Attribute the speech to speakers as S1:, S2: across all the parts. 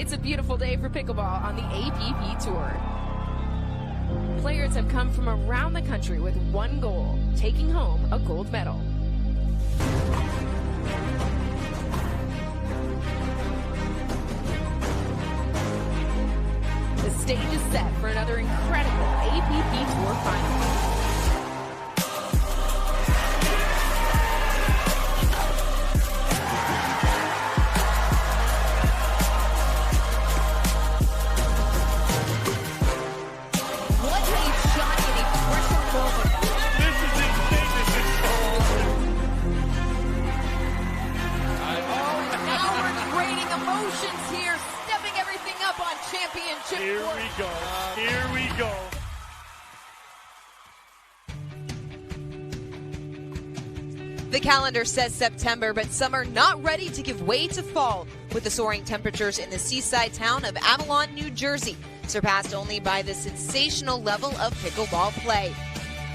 S1: It's a beautiful day for pickleball on the APP Tour. Players have come from around the country with one goal, taking home a gold medal. The stage is set for another incredible APP Tour final.
S2: Here we go. Here we go.
S3: The calendar says September, but some are not ready to give way to fall, with the soaring temperatures in the seaside town of Avalon, New Jersey, surpassed only by the sensational level of pickleball play.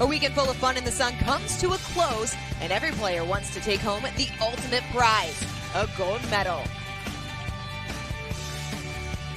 S3: A weekend full of fun in the sun comes to a close, and every player wants to take home the ultimate prize, a gold medal.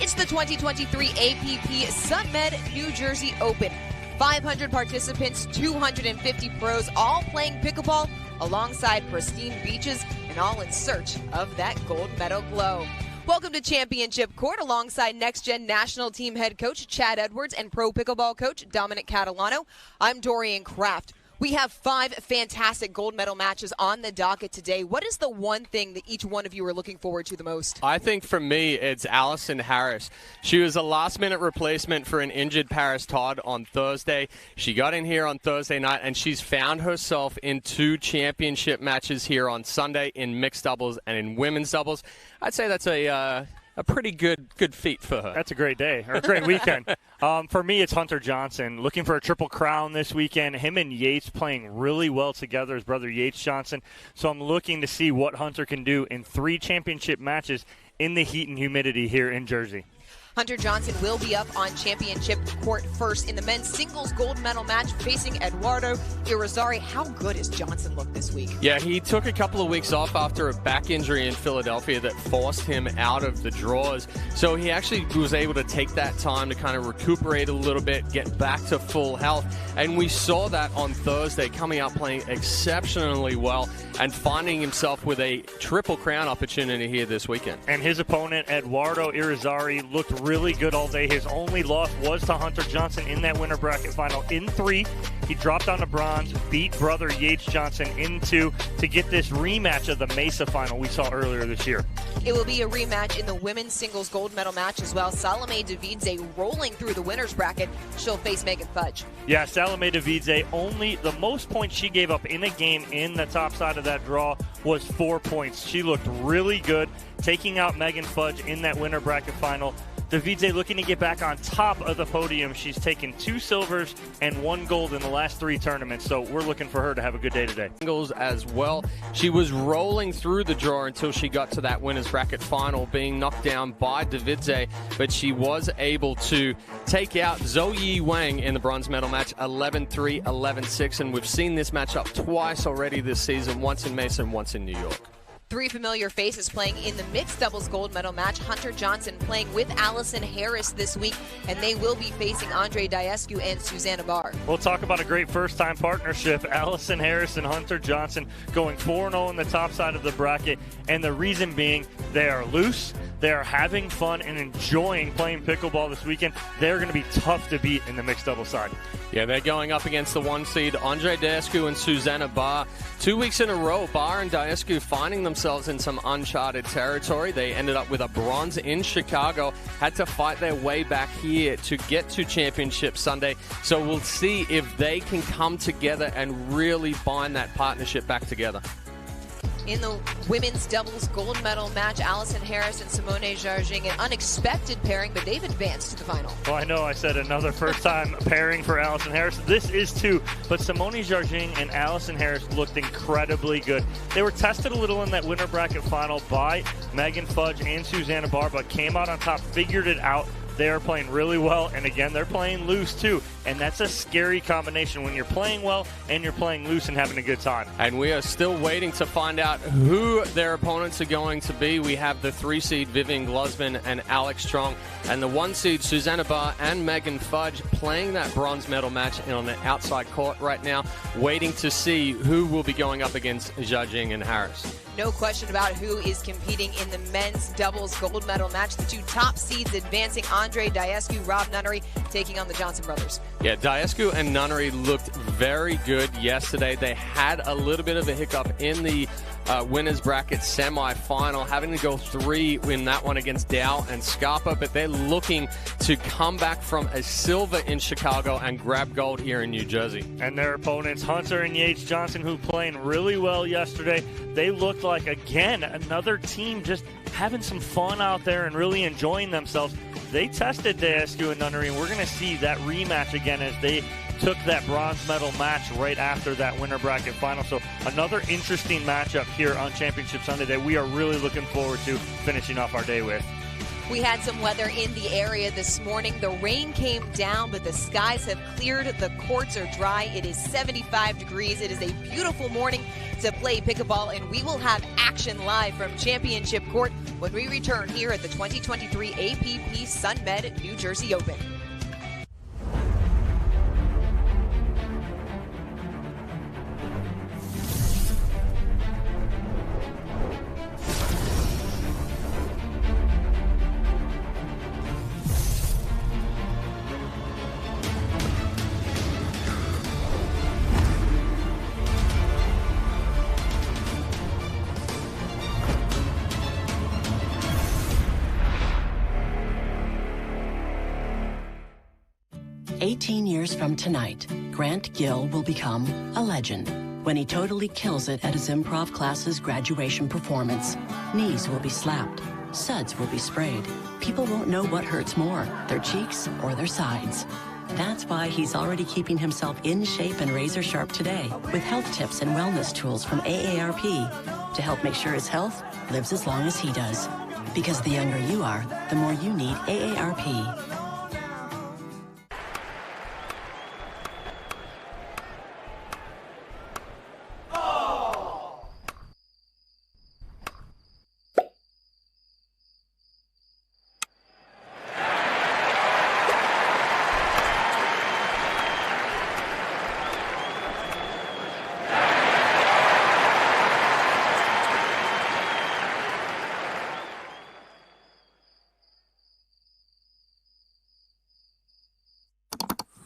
S3: It's the 2023 APP Sunmed New Jersey Open. 500 participants, 250 pros, all playing pickleball alongside pristine beaches and all in search of that gold medal glow. Welcome to Championship Court alongside Next Gen National Team Head Coach Chad Edwards and Pro Pickleball Coach Dominic Catalano. I'm Dorian Kraft. We have 5 fantastic gold medal matches on the docket today. What is the one thing that each one of you are looking forward to the most?
S4: I think for me, it's Allison Harris. She was a last-minute replacement for an injured Paris Todd on Thursday. She got in here on Thursday night, and she's found herself in 2 championship matches here on Sunday in mixed doubles and in women's doubles. I'd say that's a pretty good feat for her.
S2: That's a great day, or a great weekend. For me, it's Hunter Johnson, looking for a triple crown this weekend. Him and Yates playing really well together, his brother Yates Johnson. So I'm looking to see what Hunter can do in 3 championship matches in the heat and humidity here in Jersey.
S3: Hunter Johnson will be up on championship court first in the men's singles gold medal match facing Eduardo Irizarry. How good has Johnson looked this week?
S4: Yeah, he took a couple of weeks off after a back injury in Philadelphia that forced him out of the draws. So he actually was able to take that time to kind of recuperate a little bit, get back to full health. And we saw that on Thursday, coming out playing exceptionally well and finding himself with a triple crown opportunity here this weekend.
S2: And his opponent, Eduardo Irizarry, looked really good all day. His only loss was to Hunter Johnson in that winter bracket final in 3. He dropped on to bronze, beat brother Yates Johnson in 2 to get this rematch of the Mesa final we saw earlier this year.
S3: It will be a rematch in the women's singles gold medal match as well. Salome Davidze rolling through the winner's bracket. She'll face Megan Fudge.
S2: Yeah, Salome Davidze, only the most points she gave up in a game in the top side of that draw was 4 points. She looked really good, taking out Megan Fudge in that winter bracket final. Davidze looking to get back on top of the podium. She's taken 2 silvers and 1 gold in the last 3 tournaments, so we're looking for her to have a good day today.
S4: Singles as well. She was rolling through the draw until she got to that winner's bracket final, being knocked down by Davidze, but she was able to take out Zoe Wang in the bronze medal match, 11-3, 11-6, and we've seen this matchup twice already this season, once in Mesa and once in New York.
S3: 3 familiar faces playing in the mixed doubles gold medal match. Hunter Johnson playing with Allison Harris this week, and they will be facing Andre Diescu and Susanna Barr.
S2: We'll talk about a great first-time partnership. Allison Harris and Hunter Johnson going 4-0 in the top side of the bracket, and the reason being they are loose, they are having fun and enjoying playing pickleball this weekend. They're going to be tough to beat in the mixed double side.
S4: Yeah, they're going up against the 1 seed, Andre Diescu and Susanna Barr. 2 weeks in a row, Barr and Diescu finding themselves in some uncharted territory. They ended up with a bronze in Chicago, had to fight their way back here to get to Championship Sunday. So we'll see if they can come together and really bind that partnership back together.
S3: In the women's doubles gold medal match, Allison Harris and Simone Jarging, an unexpected pairing, but they've advanced to the final.
S2: Well, I know I said another first-time pairing for Allison Harris. This is 2, but Simone Jarging and Allison Harris looked incredibly good. They were tested a little in that winter bracket final by Megan Fudge and Susanna Barr, but came out on top, figured it out. They are playing really well, and again, they're playing loose too. And that's a scary combination when you're playing well and you're playing loose and having a good time.
S4: And we are still waiting to find out who their opponents are going to be. We have the 3-seed Vivian Glusman and Alex Strong, and the 1-seed Susanna Barr and Megan Fudge playing that bronze medal match on the outside court right now, waiting to see who will be going up against Jiajing and Harris.
S3: No question about who is competing in the men's doubles gold medal match. The two top seeds advancing, Andre Diescu, Rob Nunnery taking on the Johnson brothers.
S4: Yeah, Diescu and Nunnery looked very good yesterday. They had a little bit of a hiccup in the winners bracket semi-final, having to go 3 in that one against Dow and Scarpa, but they're looking to come back from a silver in Chicago and grab gold here in New Jersey.
S2: And their opponents, Hunter and Yates Johnson, who playing really well yesterday. They looked like, again, another team just having some fun out there and really enjoying themselves. They tested Diescu and Nunnery, and we're going to see that rematch again as they took that bronze medal match right after that winner bracket final. So another interesting matchup here on Championship Sunday that we are really looking forward to finishing off our day with.
S3: We had some weather in the area this morning. The rain came down, but the skies have cleared. The courts are dry. It is 75 degrees. It is a beautiful morning to play pickleball, and we will have action live from Championship Court when we return here at the 2023 APP Sunmed New Jersey Open.
S5: Years from tonight, Grant Gill will become a legend when he totally kills it at his improv class's graduation performance. Knees will be slapped, suds will be sprayed. People won't know what hurts more, their cheeks or their sides. That's why he's already keeping himself in shape and razor sharp today with health tips and wellness tools from AARP to help make sure his health lives as long as he does. Because the younger you are, the more you need AARP.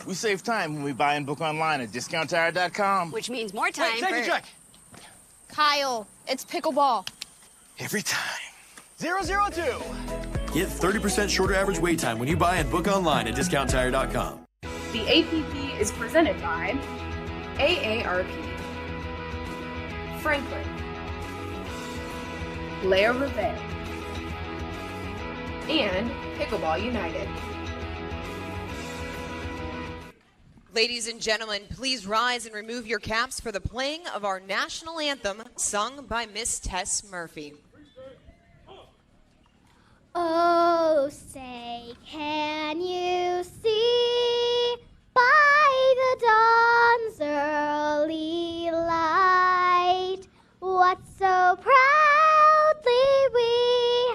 S6: We save time when we buy and book online at discounttire.com.
S7: Which means more time
S6: for... Take a check.
S7: Kyle, it's pickleball.
S6: Every time. 002.
S8: Get 30% shorter average wait time when you buy and book online at discounttire.com.
S9: The APP is presented by AARP, Franklin, Leo Rivet, and Pickleball United.
S3: Ladies and gentlemen, please rise and remove your caps for the playing of our national anthem sung by Miss Tess Murphy.
S10: Oh, say, can you see by the dawn's early light what so proudly we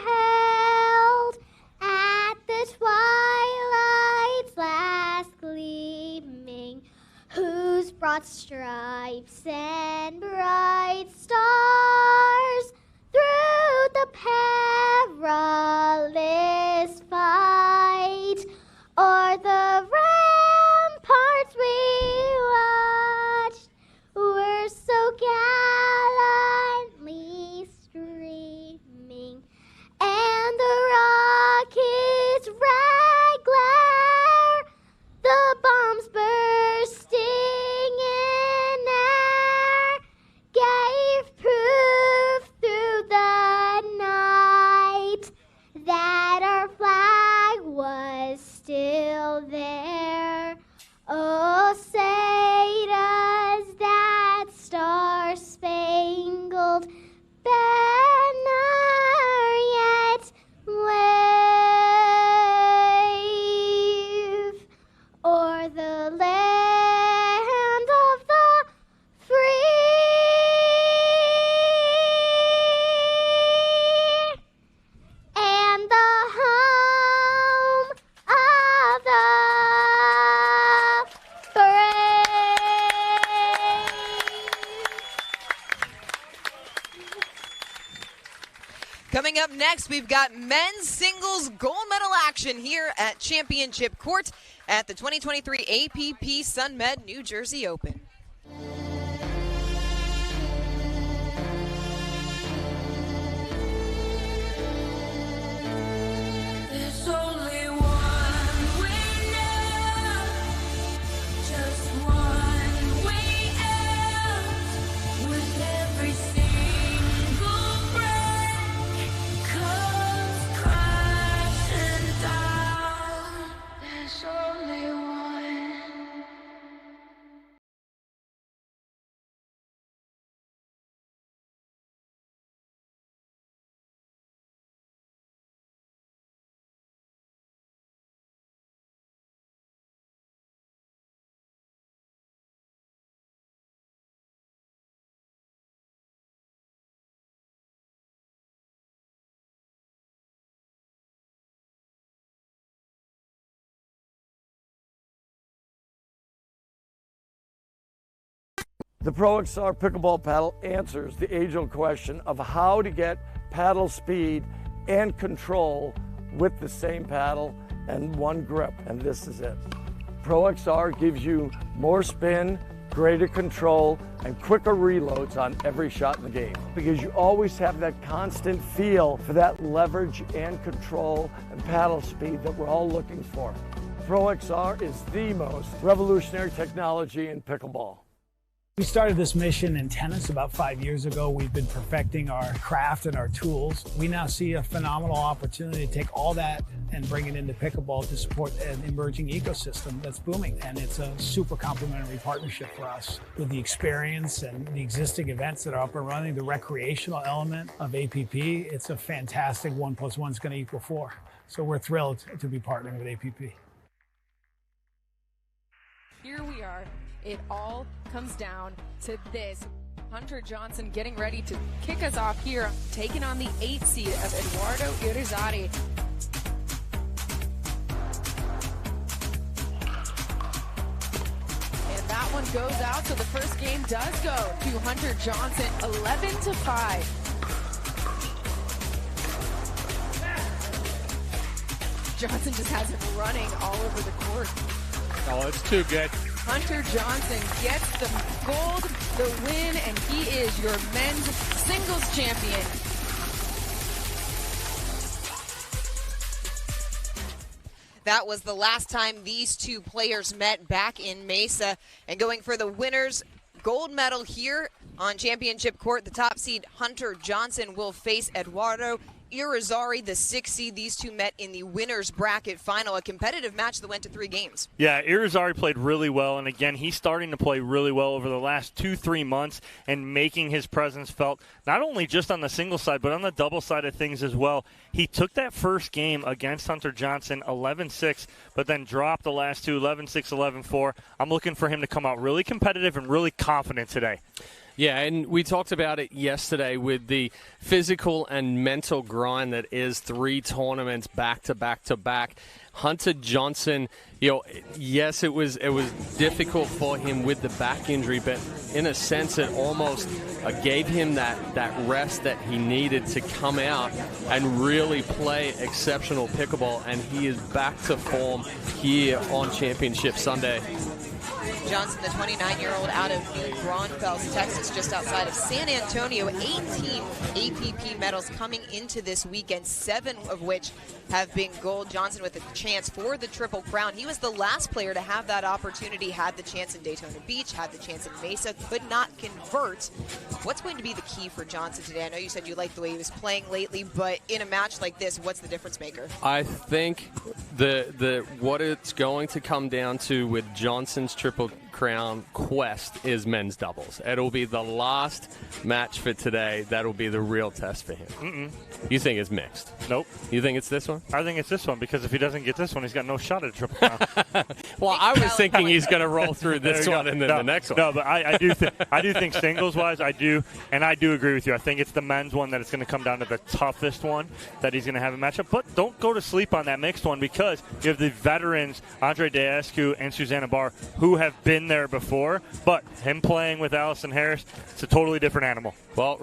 S10: held at the twilight's last gleaming, whose broad stripes and bright stars through the perilous fight o'er the ramparts we watched were so gallantly streaming, and the rocket's red glare, the bombs bursting in
S3: up next, we've got men's singles gold medal action here at Championship Court at the 2023 APP Sunmed New Jersey Open.
S11: There's only one way now, just one way out. With every single break comes crashing down. There's only one.
S12: The Pro XR pickleball paddle answers the age-old question of how to get paddle speed and control with the same paddle and one grip, and this is it. Pro XR gives you more spin, greater control, and quicker reloads on every shot in the game, because you always have that constant feel for that leverage and control and paddle speed that we're all looking for. Pro XR is the most revolutionary technology in pickleball.
S13: We started this mission in tennis about 5 years ago. We've been perfecting our craft and our tools. We now see a phenomenal opportunity to take all that and bring it into pickleball to support an emerging ecosystem that's booming. And it's a super complementary partnership for us with the experience and the existing events that are up and running, the recreational element of APP. It's a fantastic 1 + 1 is going to equal 4. So we're thrilled to be partnering with APP.
S1: Here we are. It all comes down to this. Hunter Johnson getting ready to kick us off here, taking on the 8th seed of Eduardo Irizarry. And that one goes out, so the first game does go to Hunter Johnson, 11-5. Johnson just has him running all over the court.
S4: Oh, it's too good.
S1: Hunter Johnson gets the gold, the win, and he is your men's singles champion.
S3: That was the last time these two players met back in Mesa. And going for the winners gold medal here on Championship Court, the top seed Hunter Johnson will face Eduardo Irizarry, the 6th seed. These two met in the winner's bracket final, a competitive match that went to 3 games.
S2: Yeah, Irizarry played really well, and again, he's starting to play really well over the last 2-3 months and making his presence felt not only just on the single side, but on the double side of things as well. He took that first game against Hunter Johnson 11-6, but then dropped the last two 11-6, 11-4. I'm looking for him to come out really competitive and really confident today.
S4: Yeah, and we talked about it yesterday with the physical and mental grind that is 3 tournaments back to back to back. Hunter Johnson, yes, it was difficult for him with the back injury, but in a sense it almost gave him that rest that he needed to come out and really play exceptional pickleball, and he is back to form here on Championship Sunday.
S3: Johnson, the 29-year-old out of New Braunfels, Texas, just outside of San Antonio. 18 APP medals coming into this weekend, 7 of which have been gold. Johnson with a chance for the Triple Crown. He was the last player to have that opportunity, had the chance in Daytona Beach, had the chance in Mesa, could not convert. What's going to be the key for Johnson today? I know you said you liked the way he was playing lately, but in a match like this, what's the difference maker?
S4: I think the what it's going to come down to with Johnson's Triple Crown quest is men's doubles. It'll be the last match for today. That'll be the real test for him. You think it's mixed?
S2: Nope.
S4: You think it's this one?
S2: I think it's this one, because if he doesn't get this one, he's got no shot at a Triple Crown.
S4: Well, I was thinking he's going to roll through this one and then the next one.
S2: No, but I do think singles-wise, I do agree with you. I think it's the men's one that it's going to come down to the toughest one that he's going to have a matchup. But don't go to sleep on that mixed one, because you have the veterans, Andre Daescu and Susanna Barr, who have been there before, but him playing with Allison Harris, it's a totally different animal.
S4: Well,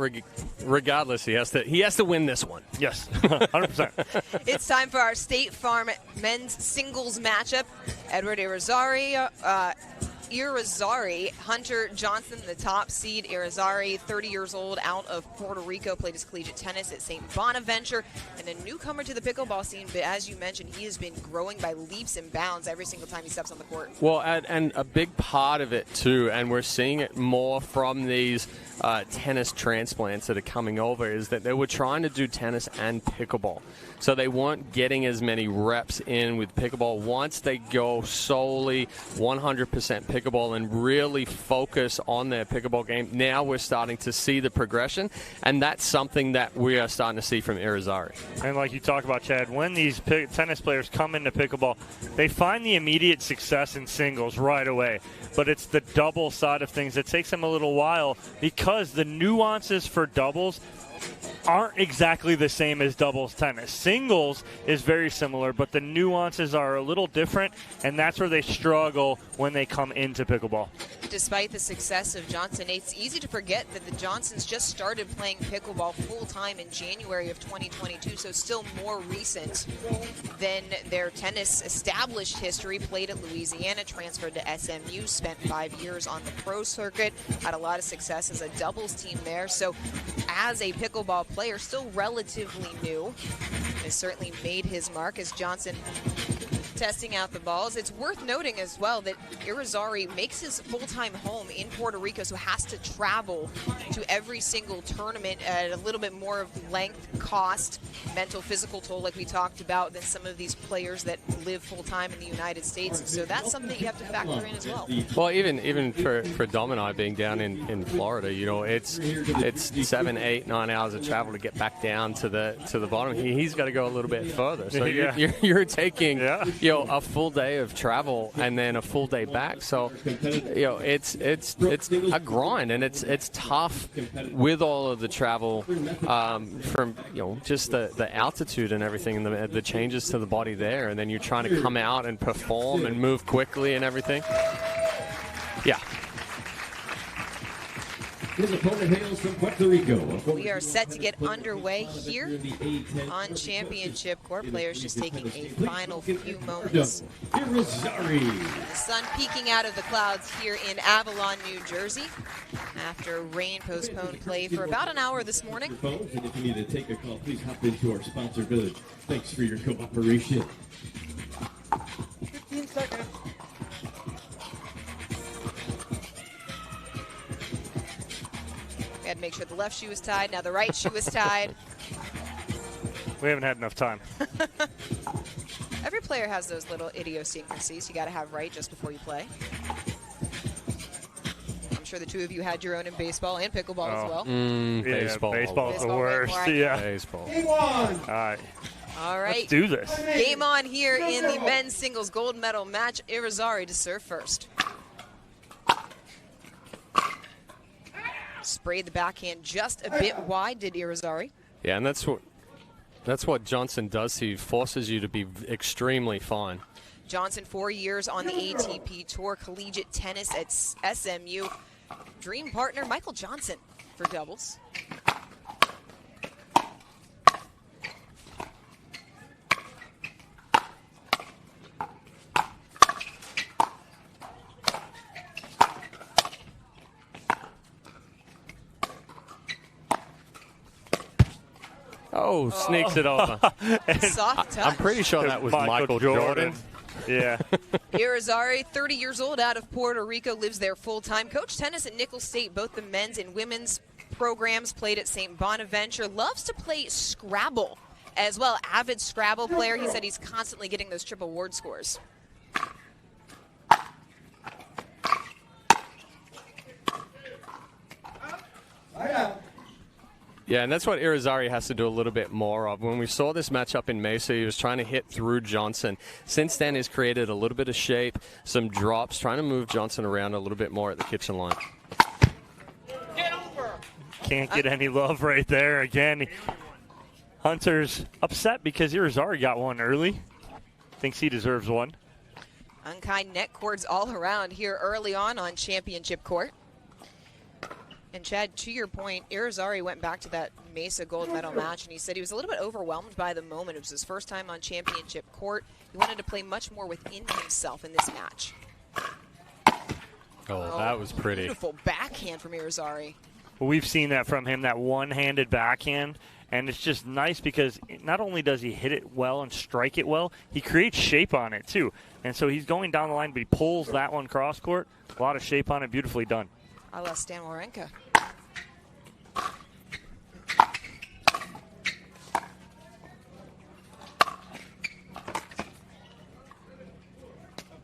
S4: regardless, he has to win this one.
S2: Yes, 100%.
S3: It's time for our State Farm men's singles matchup. Edward Irizarry, Hunter Johnson, the top seed. Irizarry, 30 years old, out of Puerto Rico, played his collegiate tennis at St. Bonaventure, and a newcomer to the pickleball scene. But as you mentioned, he has been growing by leaps and bounds every single time he steps on the court.
S4: Well, and a big part of it, too, and we're seeing it more from these tennis transplants that are coming over, is that they were trying to do tennis and pickleball. So they weren't getting as many reps in with pickleball. Once they go solely 100% pickleball and really focus on their pickleball game, now we're starting to see the progression, and that's something that we are starting to see from Irizarry.
S2: And like you talk about, Chad, when these tennis players come into pickleball, they find the immediate success in singles right away. But it's the double side of things that takes them a little while, because the nuances for doubles aren't exactly the same as doubles tennis. Singles is very similar, but the nuances are a little different, and that's where they struggle when they come into pickleball.
S3: Despite the success of Johnson, it's easy to forget that the Johnsons just started playing pickleball full-time in January of 2022, so still more recent than their tennis established history. Played at Louisiana, transferred to SMU, spent 5 years on the pro circuit, had a lot of success as a doubles team there. So as a pickleball player, still relatively new, has certainly made his mark as Johnson testing out the balls. It's worth noting as well that Irizarry makes his full-time home in Puerto Rico, so has to travel to every single tournament at a little bit more of length, cost, mental, physical toll, like we talked about, than some of these players that live full-time in the United States. So that's something that you have to factor in as well.
S4: Well, even for Dom and I being down in Florida, you know, it's 7, 8, 9 hours of travel to get back down to the bottom. He's got to go a little bit further. So you're taking a full day of travel and then a full day back. So it's a grind, and it's tough with all of the travel from just the altitude and everything, and the changes to the body there, and then you're trying to come out and perform and move quickly and everything. Yeah.
S14: His opponent hails from Puerto Rico.
S3: We are set to get underway here on Championship Court. Players just taking a final few moments. The sun peeking out of the clouds here in Avalon, New Jersey, after rain postponed play for about an hour this morning.
S14: And if you need to take a call, please hop into our sponsor village. Thanks for your cooperation.
S2: 15 seconds.
S3: We had to make sure the left shoe was tied. Now the right shoe is tied.
S2: We haven't had enough time.
S3: Every player has those little idiosyncrasies you got to have right just before you play. I'm sure the two of you had your own in baseball and pickleball as well.
S4: Baseball.
S2: Baseball's the worst. Yeah.
S4: Baseball.
S3: All right.
S2: Let's do this.
S3: Game on here in the men's singles gold medal match. Irizarry to serve first. Sprayed the backhand just a bit wide, did Irizarry.
S4: Yeah, and that's what Johnson does. He forces you to be extremely fine.
S3: Johnson, 4 years on the ATP Tour, collegiate tennis at SMU. Dream partner, Michael Johnson for doubles.
S4: Oh, sneaks it over.
S3: Soft touch.
S4: I'm pretty sure that was Michael Jordan.
S2: Yeah.
S3: Irizarry, 30 years old, out of Puerto Rico, lives there full-time. Coached tennis at Nicholls State, both the men's and women's programs. Played at St. Bonaventure. Loves to play Scrabble as well. Avid Scrabble player. He said he's constantly getting those triple word scores.
S4: Yeah, and that's what Irizarry has to do a little bit more of. When we saw this matchup in Mesa, he was trying to hit through Johnson. Since then, he's created a little bit of shape, some drops, trying to move Johnson around a little bit more at the kitchen line.
S2: Can't get any love right there. Again, Hunter's upset because Irizarry got one early. Thinks he deserves one.
S3: Unkind net cords all around here early on championship court. And Chad, to your point, Irizarry went back to that Mesa gold medal match, and he said he was a little bit overwhelmed by the moment. It was his first time on championship court. He wanted to play much more within himself in this match.
S4: Oh, that was pretty.
S3: Beautiful backhand from Irizarry.
S2: Well, we've seen that from him, that one-handed backhand, and it's just nice because not only does he hit it well and strike it well, he creates shape on it too. And so he's going down the line, but he pulls that one cross-court. A lot of shape on it, beautifully done.
S3: A la Stan Wawrinka.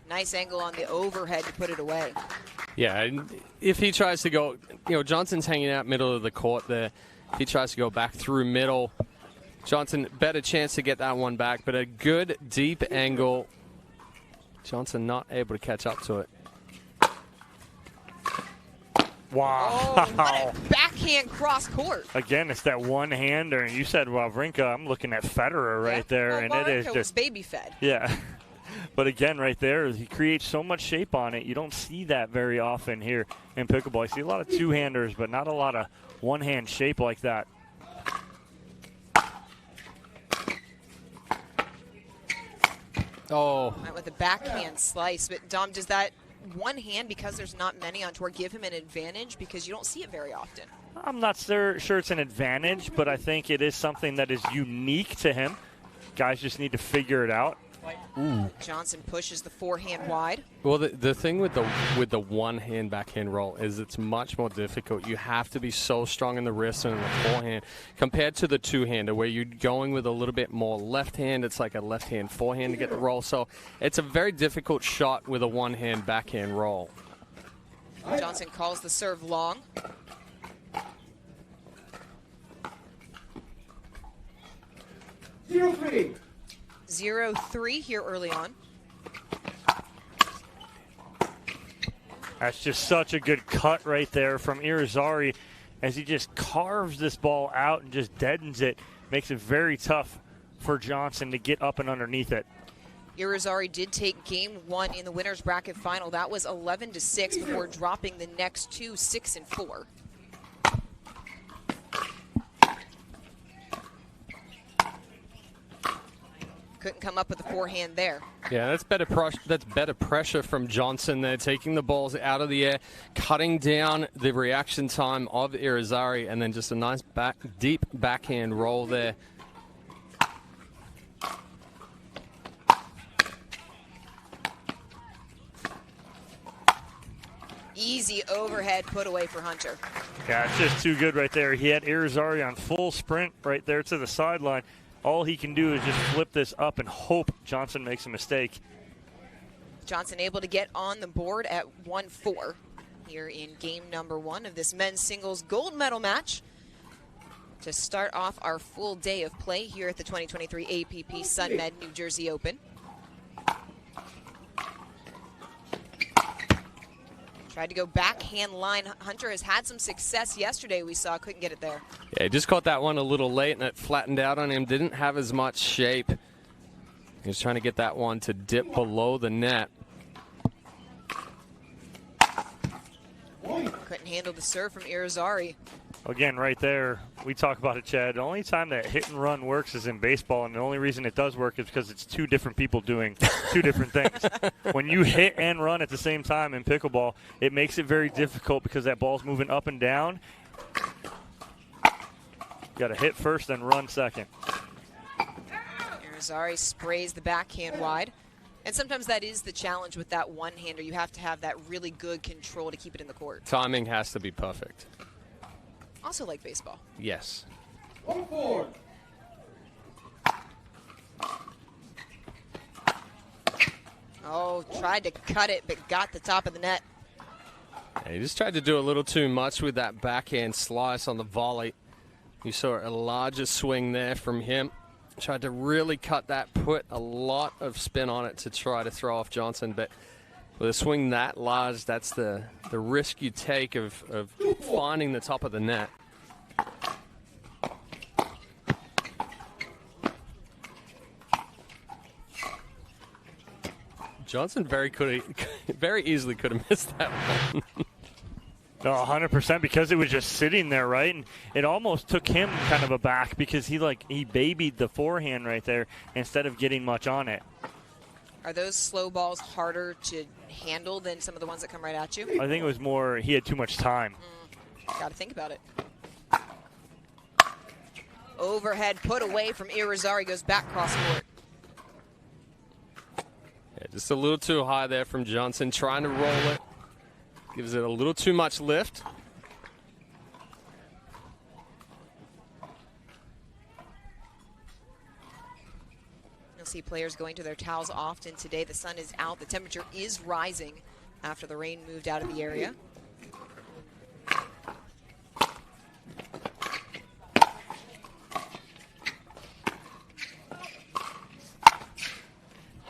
S3: Nice angle on the overhead to put it away.
S4: Yeah, and if he tries to go, Johnson's hanging out middle of the court there. If he tries to go back through middle, Johnson, better chance to get that one back, but a good deep angle. Johnson not able to catch up to it.
S2: Wow.
S3: Oh, what a backhand cross court.
S2: Again, it's that one-hander, and you said Wawrinka. I'm looking at Federer right there,
S3: Well,
S2: and
S3: Wawrinka
S2: it is just
S3: was baby-fed.
S2: Yeah. But again, right there, he creates so much shape on it. You don't see that very often here in pickleball. I see a lot of two-handers, but not a lot of one-hand shape like that.
S4: Oh.
S3: Went with a backhand slice. But, Dom, does that one hand, because there's not many on tour, give him an advantage? Because you don't see it very often.
S2: I'm not sure it's an advantage, but I think it is something that is unique to him. Guys just need to figure it out.
S4: Ooh.
S3: Johnson pushes the forehand wide.
S4: Well, the thing with the one-hand backhand roll is it's much more difficult. You have to be so strong in the wrist and in the forehand compared to the two-hander where you're going with a little bit more left hand. It's like a left-hand forehand to get the roll. So it's a very difficult shot with a one-hand backhand roll.
S3: Johnson calls the serve long.
S11: Zero three.
S3: 0-3 here early on.
S2: That's just such a good cut right there from Irizarry as he just carves this ball out and just deadens it. Makes it very tough for Johnson to get up and underneath it.
S3: Irizarry did take game one in the winner's bracket final. That was 11-6 before dropping the next two, 6 and 4. Couldn't come up with the forehand there.
S4: Yeah, that's better pressure from Johnson there, taking the balls out of the air, cutting down the reaction time of Irizarry, and then just a nice deep backhand roll there.
S3: Easy overhead put away for Hunter.
S2: Yeah, it's just too good right there. He had Irizarry on full sprint right there to the sideline. All he can do is just flip this up and hope Johnson makes a mistake.
S3: Johnson able to get on the board at 1-4 here in game number one of this men's singles gold medal match to start off our full day of play here at the 2023 APP Sunmed New Jersey Open. Tried to go backhand line. Hunter has had some success yesterday, we saw. Couldn't get it there.
S4: Yeah, he just caught that one a little late, and it flattened out on him. Didn't have as much shape. He was trying to get that one to dip below the net.
S3: Couldn't handle the serve from Irizarry.
S2: Again, right there, we talk about it, Chad. The only time that hit and run works is in baseball, and the only reason it does work is because it's two different people doing two different things. When you hit and run at the same time in pickleball, it makes it very difficult because that ball's moving up and down. You got to hit first and run second.
S3: Irizarry sprays the backhand wide. And sometimes that is the challenge with that one-hander. You have to have that really good control to keep it in the court.
S4: Timing has to be perfect.
S3: Also like baseball.
S4: Yes.
S11: 1-4.
S3: Oh, tried to cut it, but got the top of the net.
S4: Yeah, he just tried to do a little too much with that backhand slice on the volley. You saw a larger swing there from him. Tried to really cut that, put a lot of spin on it to try to throw off Johnson, but with a swing that large, that's the risk you take of finding the top of the net. Johnson very easily could have missed that one.
S2: No, 100%, because it was just sitting there, right? And it almost took him kind of aback because he babied the forehand right there instead of getting much on it.
S3: Are those slow balls harder to handle than some of the ones that come right at you?
S2: I think it was more he had too much time.
S3: Got to think about it. Overhead put away from Irizarry, goes back cross court.
S4: Yeah, just a little too high there from Johnson, trying to roll it. Gives it a little too much lift.
S3: You'll see players going to their towels often today. The sun is out. The temperature is rising after the rain moved out of the area.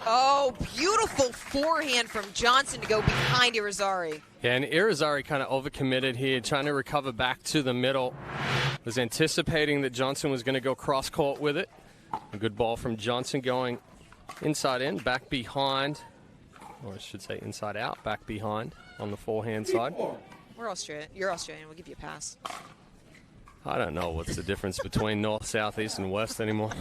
S3: Oh, beautiful forehand from Johnson to go behind Irizarry.
S4: Yeah, and Irizarry kind of overcommitted here, trying to recover back to the middle. Was anticipating that Johnson was going to go cross court with it. A good ball from Johnson going inside in, back behind, or I should say inside out, back behind on the forehand side.
S3: We're Australian. You're Australian. We'll give you a pass.
S4: I don't know what's the difference between north, south, east, and west anymore.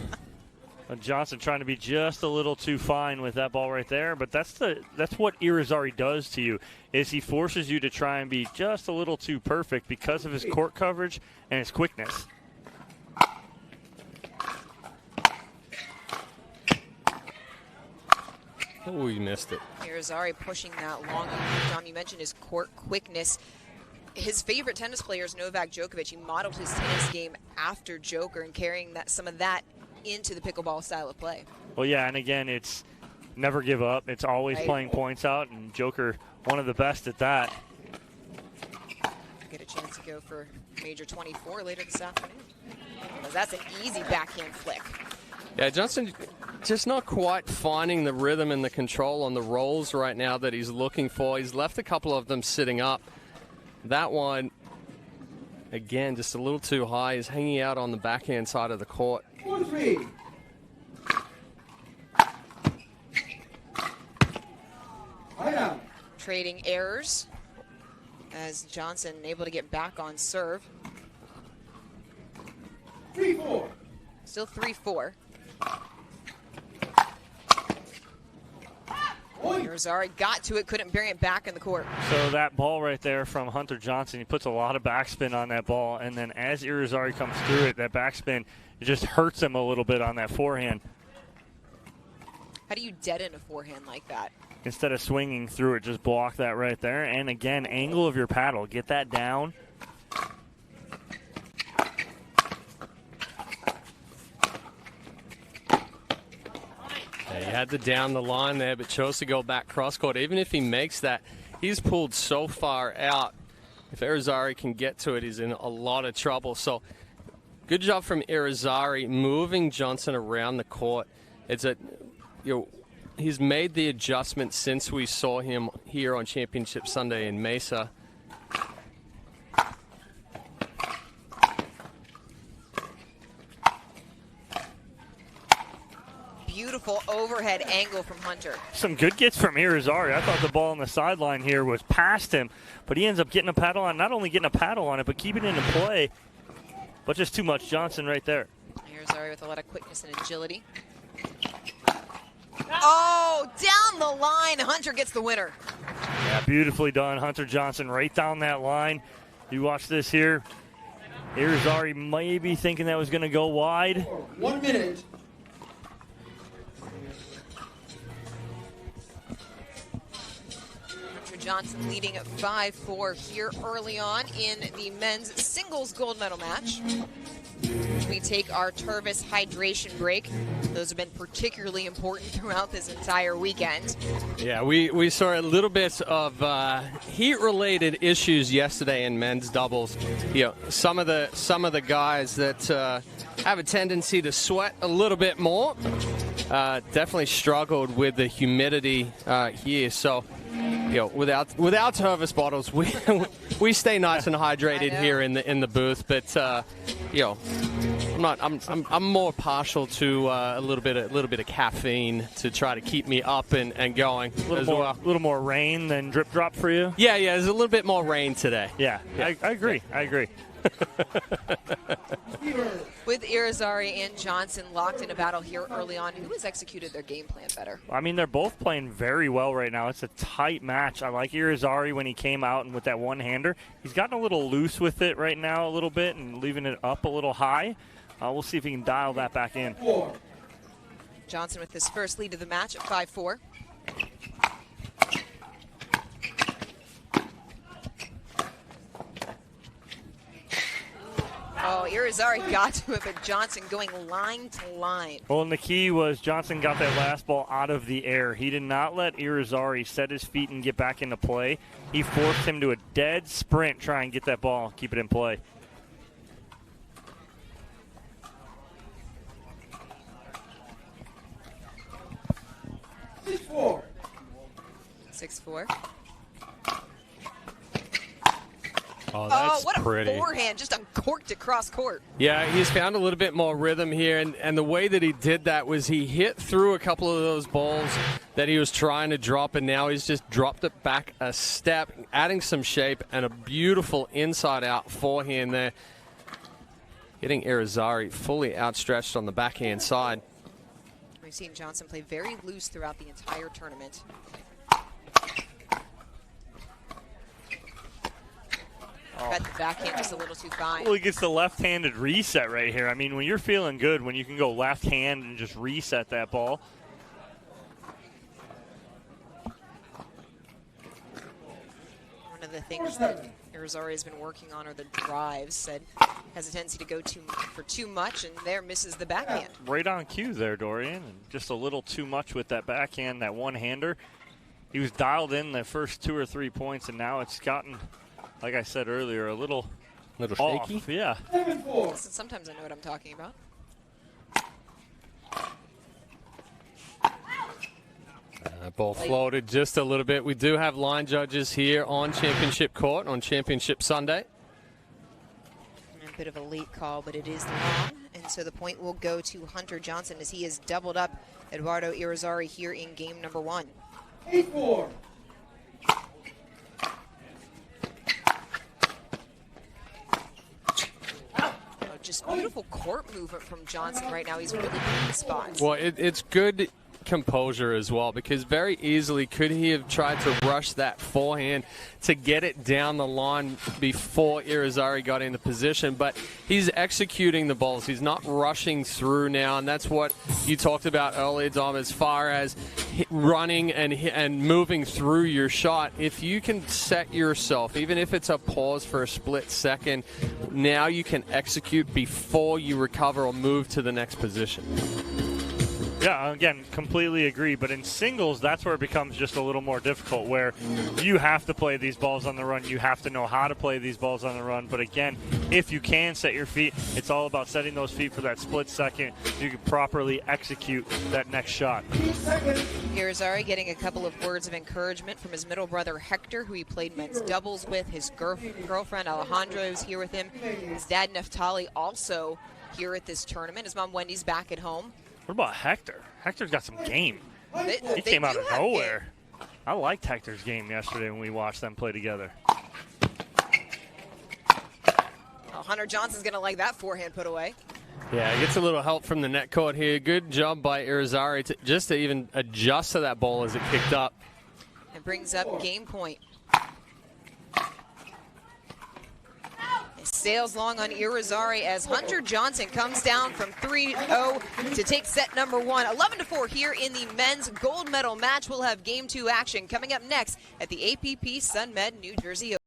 S2: Johnson trying to be just a little too fine with that ball right there, but that's what Irizarry does to you, is he forces you to try and be just a little too perfect because of his court coverage and his quickness.
S4: Oh, you missed it.
S3: Irizarry pushing that long. John, you mentioned his court quickness. His favorite tennis player is Novak Djokovic. He modeled his tennis game after Joker and carrying some of that into the pickleball style of play.
S2: Well, yeah, and again, it's never give up. It's always playing points out, and Joker, one of the best at that.
S3: Get a chance to go for Major 24 later this afternoon. That's an easy backhand flick.
S4: Yeah, Johnson just not quite finding the rhythm and the control on the rolls right now that he's looking for. He's left a couple of them sitting up. That one, again, just a little too high. He's hanging out on the backhand side of the court.
S11: 4-3.
S3: Trading errors as Johnson able to get back on serve.
S11: 3-4.
S3: Still 3-4. Irizarry got to it, couldn't bring it back in the court.
S2: So that ball right there from Hunter Johnson, he puts a lot of backspin on that ball, and then as Irizarry comes through it, that backspin, it just hurts him a little bit on that forehand.
S3: How do you deaden a forehand like that?
S2: Instead of swinging through it, just block that right there. And again, angle of your paddle. Get that down.
S4: Yeah, he had to down the line there, but chose to go back cross court. Even if he makes that, he's pulled so far out. If Irizarry can get to it, he's in a lot of trouble. So good job from Irizarry moving Johnson around the court. It's he's made the adjustment since we saw him here on Championship Sunday in Mesa.
S3: Beautiful overhead angle from Hunter.
S2: Some good gets from Irizarry. I thought the ball on the sideline here was past him, but he ends up getting a paddle on, not only getting a paddle on it, but keeping it in play. But just too much Johnson right there.
S3: Irizarry with a lot of quickness and agility. Oh, down the line. Hunter gets the winner.
S2: Yeah, beautifully done. Hunter Johnson right down that line. You watch this here. Irizarry maybe thinking that was going to go wide.
S11: 1 minute.
S3: Hunter Johnson leading at 5-4 here early on in the men's singles gold medal match. We take our Tervis hydration break. Those have been particularly important throughout this entire weekend.
S4: Yeah, we saw a little bit of heat-related issues yesterday in men's doubles. You know, some of the guys that have a tendency to sweat a little bit more definitely struggled with the humidity here. So, you know, without Tervis bottles, we stay nice and hydrated here in the booth. But you know, I'm more partial to a little bit of caffeine to try to keep me up and going as well.
S2: A little more rain than drip drop for you.
S4: Yeah, there's a little bit more rain today.
S2: Yeah. I agree. I agree.
S3: With Irizarry and Johnson locked in a battle here early on, who has executed their game plan better?
S2: I mean, they're both playing very well right now. It's a tight match. I like Irizarry when he came out and with that one-hander. He's gotten a little loose with it right now a little bit and leaving it up a little high. We'll see if he can dial that back in.
S3: Johnson with his first lead of the match at 5-4. Oh, Irizarry got to it, but Johnson going line to line.
S2: Well, and the key was Johnson got that last ball out of the air. He did not let Irizarry set his feet and get back into play. He forced him to a dead sprint, try and get that ball, keep it in play.
S11: Four.
S3: 6-4.
S4: Oh, that's
S3: what
S4: pretty.
S3: A forehand, just uncorked across court.
S4: Yeah, he's found a little bit more rhythm here, and the way that he did that was he hit through a couple of those balls that he was trying to drop, and now he's just dropped it back a step, adding some shape, and a beautiful inside-out forehand there. Getting Irizarry fully outstretched on the backhand side.
S3: We've seen Johnson play very loose throughout the entire tournament. Got the backhand just a little too fine.
S2: Well, he gets the left-handed reset right here. I mean, when you're feeling good, when you can go left hand and just reset that ball.
S3: One of the things that Irizarry has been working on are the drives. Said has a tendency to go for too much, and there misses the backhand.
S2: Right on cue there, Dorian. And just a little too much with that backhand, that one-hander. He was dialed in the first 2 or 3 points, and now it's gotten, like I said earlier, a little off.
S4: shaky.
S2: Yeah.
S3: Sometimes I know what I'm talking about.
S4: Ball floated just a little bit. We do have line judges here on Championship Court on Championship Sunday.
S3: A bit of a late call, but it is long, and so the point will go to Hunter Johnson as he has doubled up Eduardo Irizarry here in game number 1.
S11: 8-4.
S3: Just beautiful court movement from Johnson right now. He's really picking the spots.
S4: Well, it's good composure as well, because very easily could he have tried to rush that forehand to get it down the line before Irizarry got into position, but he's executing the balls. He's not rushing through now, and that's what you talked about earlier, Dom, as far as running and moving through your shot. If you can set yourself, even if it's a pause for a split second, now you can execute before you recover or move to the next position.
S2: Yeah, again, completely agree. But in singles, that's where it becomes just a little more difficult, where you have to play these balls on the run. You have to know how to play these balls on the run. But again, if you can set your feet, it's all about setting those feet for that split second so you can properly execute that next shot.
S3: Irizarry getting a couple of words of encouragement from his middle brother Hector, who he played men's doubles with. His girlfriend Alejandra is here with him. His dad Neftali also here at this tournament. His mom Wendy's back at home.
S2: What about Hector? Hector's got some game. He came out of
S3: have
S2: nowhere. I liked Hector's game yesterday when we watched them play together.
S3: Oh, Hunter Johnson's going to like that forehand put away.
S4: Yeah, gets a little help from the net court here. Good job by Irizarry just to even adjust to that ball as it kicked up.
S3: And brings up game point. Sails long on Irizarry as Hunter Johnson comes down from 3-0 to take set number 1. 11-4 here in the men's gold medal match. We'll have game 2 action coming up next at the APP Sunmed New Jersey Open.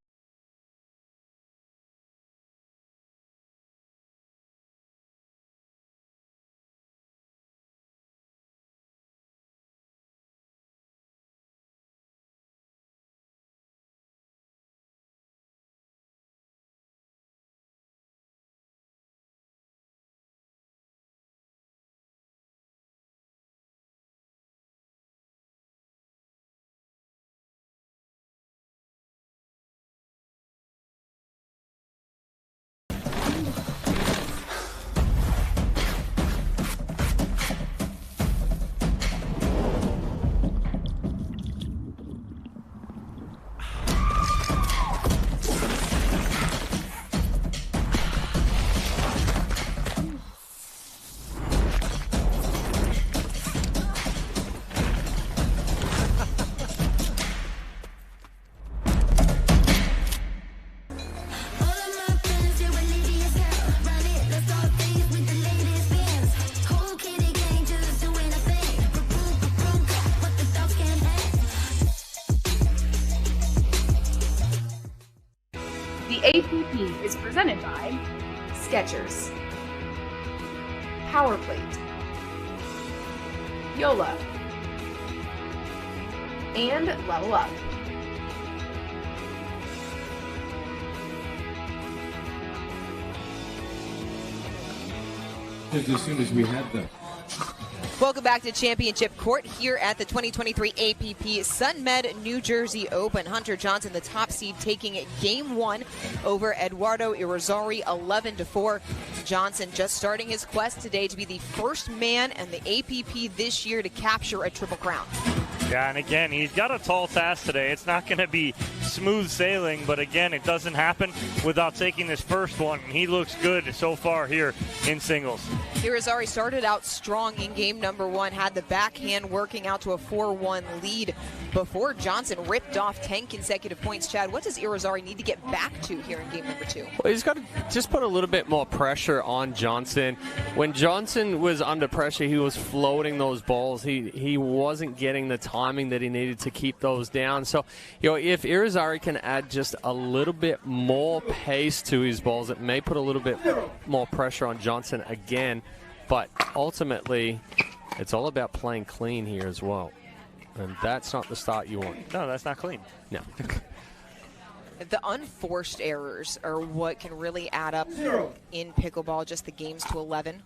S9: APP is presented by Skechers, Power Plate, Yola, and Level Up.
S14: As soon as we have them.
S3: Welcome back to Championship Court here at the 2023 APP Sunmed New Jersey Open. Hunter Johnson, the top seed, taking game 1 over Eduardo Irizarry 11-4. Johnson just starting his quest today to be the first man in the APP this year to capture a Triple Crown.
S2: Yeah, and again, he's got a tall task today. It's not going to be smooth sailing, but again, it doesn't happen without taking this first one. He looks good so far here in singles.
S3: Irizarry started out strong in game number 1, had the backhand working out to a 4-1 lead before Johnson ripped off 10 consecutive points. Chad, what does Irizarry need to get back to here in game number 2?
S4: Well, he's got to just put a little bit more pressure on Johnson. When Johnson was under pressure, he was floating those balls. He wasn't getting the timing that he needed to keep those down. So, if Irizarry can add just a little bit more pace to his balls, it may put a little bit more pressure on Johnson again. But ultimately, it's all about playing clean here as well. And that's not the start you want.
S2: No, that's not clean.
S4: No.
S3: The unforced errors are what can really add up in pickleball, just the games to 11.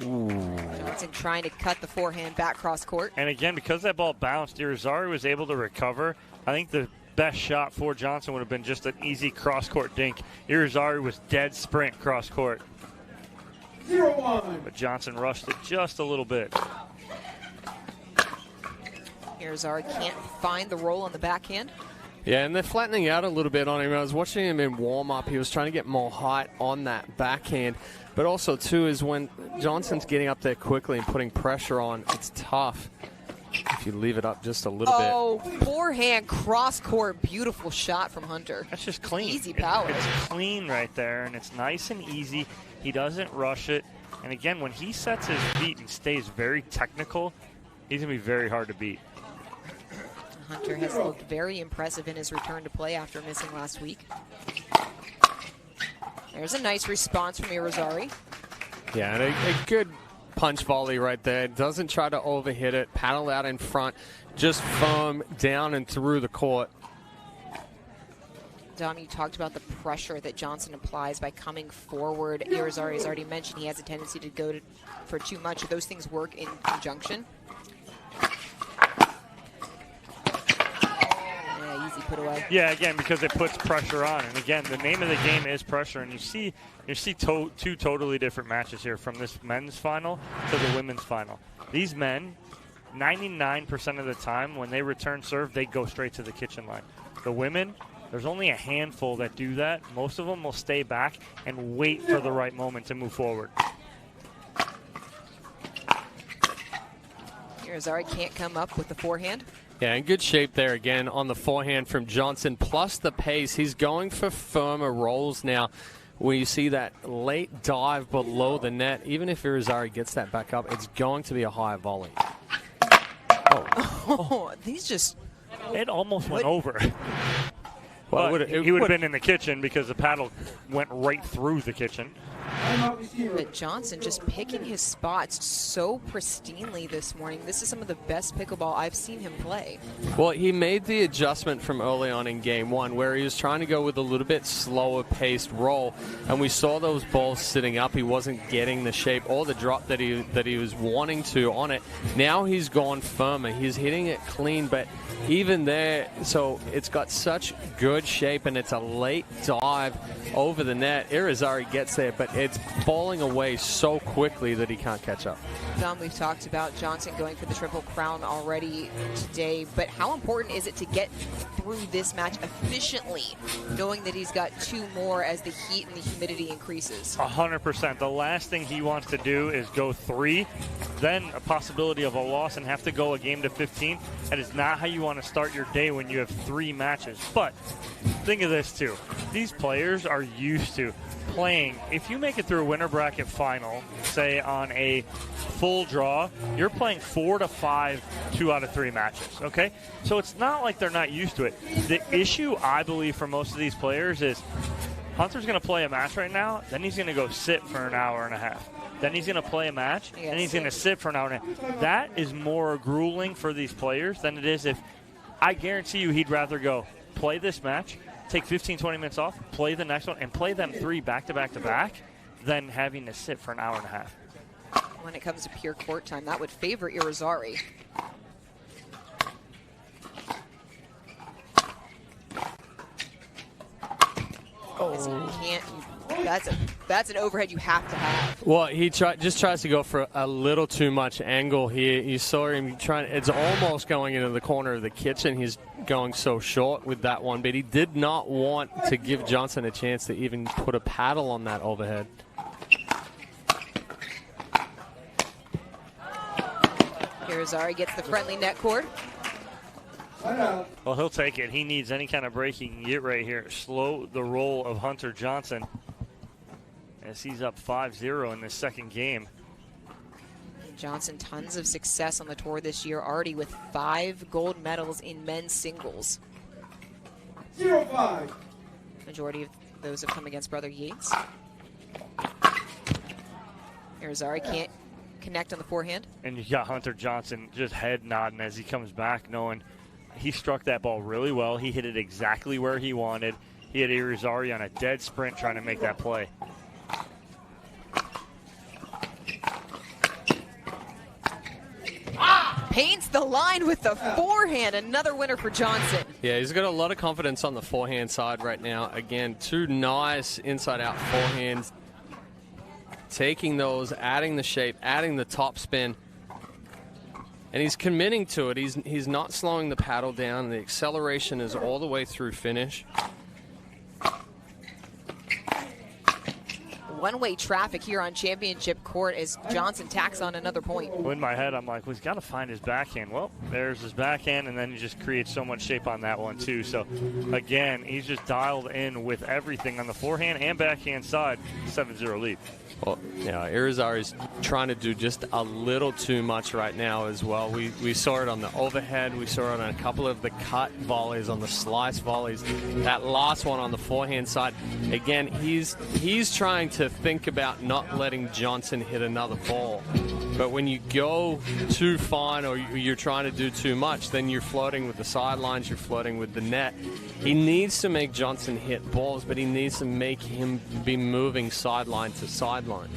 S3: Johnson trying to cut the forehand back cross court.
S2: And again, because that ball bounced, Irizarry was able to recover. I think the best shot for Johnson would have been just an easy cross-court dink. Irizarry was dead sprint cross-court.
S11: 0-1.
S2: But Johnson rushed it just a little bit.
S3: Irizarry can't find the roll on the backhand.
S4: Yeah, and they're flattening out a little bit on him. I was watching him in warm-up. He was trying to get more height on that backhand. But also, too, is when Johnson's getting up there quickly and putting pressure on, it's tough if you leave it up just a little bit.
S3: Oh, forehand cross-court, beautiful shot from Hunter.
S2: That's just clean.
S3: Easy power.
S2: It's clean right there, and it's nice and easy. He doesn't rush it. And again, when he sets his feet and stays very technical, he's going to be very hard to beat.
S3: Hunter has looked very impressive in his return to play after missing last week. There's a nice response from Irizarry.
S4: Yeah, and a good punch volley right there. Doesn't try to overhit it, paddle out in front, just firm down and through the court.
S3: Dom, you talked about the pressure that Johnson applies by coming forward. Irizarry has already mentioned he has a tendency to go for too much. Do those things work in conjunction? Yeah, easy put away.
S2: Yeah, again, because it puts pressure on. And again, the name of the game is pressure. And you see two totally different matches here, from this men's final to the women's final. These men, 99% of the time, when they return serve, they go straight to the kitchen line. The women, there's only a handful that do that. Most of them will stay back and wait for the right moment to move forward.
S3: Irizarry can't come up with the forehand.
S4: Yeah, in good shape there again on the forehand from Johnson, plus the pace. He's going for firmer rolls now. When you see that late dive below the net, even if Irizarry gets that back up, it's going to be a high volley.
S3: Oh, these just...
S2: It almost went over.
S4: Well,
S2: but he would have been in the kitchen because the paddle went right through the kitchen.
S3: But Johnson just picking his spots so pristinely this morning. This is some of the best pickleball I've seen him play.
S4: Well, he made the adjustment from early on in game one where he was trying to go with a little bit slower paced roll, and we saw those balls sitting up. He wasn't getting the shape or the drop that he was wanting to on it. Now he's gone firmer. He's hitting it clean, but even there, so it's got such good shape, and it's a late dive over the net. Irizarry gets there, but it's falling away so quickly that he can't catch up.
S3: Dom, we've talked about Johnson going for the Triple Crown already today, but how important is it to get through this match efficiently, knowing that he's got two more as the heat and the humidity increases?
S2: 100%. The last thing he wants to do is go 3 then a possibility of a loss and have to go a game to 15. That is not how you want to start your day when you have 3 matches. But think of this too. These players are used to playing. If you make it through a winter bracket final, say on a full draw, you're playing 4 to 5 2 out of 3 matches, okay? So it's not like they're not used to it. The issue, I believe, for most of these players is Hunter's going to play a match right now, then he's going to go sit for an hour and a half. Then he's going to play a match, and he's going to sit for an hour and a half. That is more grueling for these players than it is if, I guarantee you, he'd rather go play this match, take 15, 20 minutes off, play the next one, and play them 3 back-to-back-to-back than having to sit for an hour and a half.
S3: When it comes to pure court time, that would favor Irizarry. That's an overhead you have to have.
S4: Well, he just tries to go for a little too much angle here. You saw him trying. It's almost going into the corner of the kitchen. He's going so short with that one, but he did not want to give Johnson a chance to even put a paddle on that overhead.
S3: Irizarry gets the friendly net cord.
S2: Well, he'll take it. He needs any kind of break he can get right here. Slow the roll of Hunter Johnson as he's up 5-0 in this second game.
S3: Johnson, tons of success on the tour this year, already with 5 gold medals in men's singles.
S11: 0-5.
S3: Majority of those have come against Brother Yates. Irizarry can't connect on the forehand.
S2: And you got Hunter Johnson just head nodding as he comes back, knowing he struck that ball really well. He hit it exactly where he wanted. He had Irizarry on a dead sprint trying to make that play.
S3: Paints the line with the forehand. Another winner for Johnson.
S4: Yeah, he's got a lot of confidence on the forehand side right now. Again, 2 nice inside-out forehands. Taking those, adding the shape, adding the top spin. And he's committing to it. He's not slowing the paddle down. The acceleration is all the way through finish.
S3: One-way traffic here on Championship Court as Johnson tacks on another point.
S2: In my head, I'm like, well, he's got to find his backhand. Well, there's his backhand, and then he just creates so much shape on that one, too. So, again, he's just dialed in with everything on the forehand and backhand side. 7-0 lead.
S4: Well, yeah, Irizarry's trying to do just a little too much right now as well. We saw it on the overhead. We saw it on a couple of the cut volleys, on the slice volleys. That last one on the forehand side. Again, he's trying to think about not letting Johnson hit another ball. But when you go too fine or you're trying to do too much, then you're flirting with the sidelines, you're flirting with the net. He needs to make Johnson hit balls, but he needs to make him be moving sideline to sideline.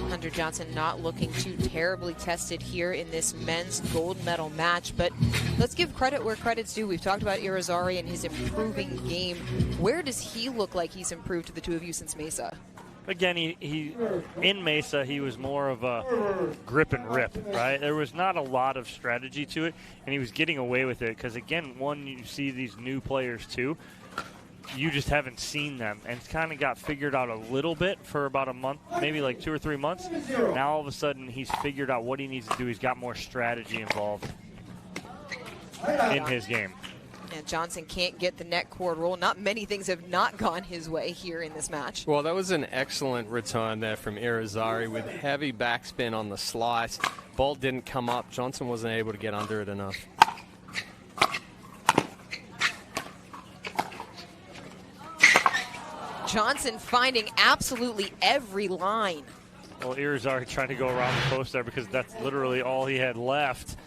S3: Hunter Johnson not looking too terribly tested here in this men's gold medal match, but let's give credit where credit's due. We've talked about Irizarry and his improving game. Where does he look like he's improved to the two of you since Mesa?
S2: Again, he in Mesa, he was more of a grip and rip, right? There was not a lot of strategy to it, and he was getting away with it because, again, you see these new players, too. You just haven't seen them, and it's kind of got figured out a little bit for about a month, maybe like 2 or 3 months. Now, all of a sudden, he's figured out what he needs to do. He's got more strategy involved in his game.
S3: And Johnson can't get the net cord roll. Not many things have not gone his way here in this match.
S4: Well, that was an excellent return there from Irizarry with heavy backspin on the slice. Ball didn't come up. Johnson wasn't able to get under it enough.
S3: Johnson finding absolutely every line.
S2: Well, Irizarry trying to go around the post there because that's literally all he had left.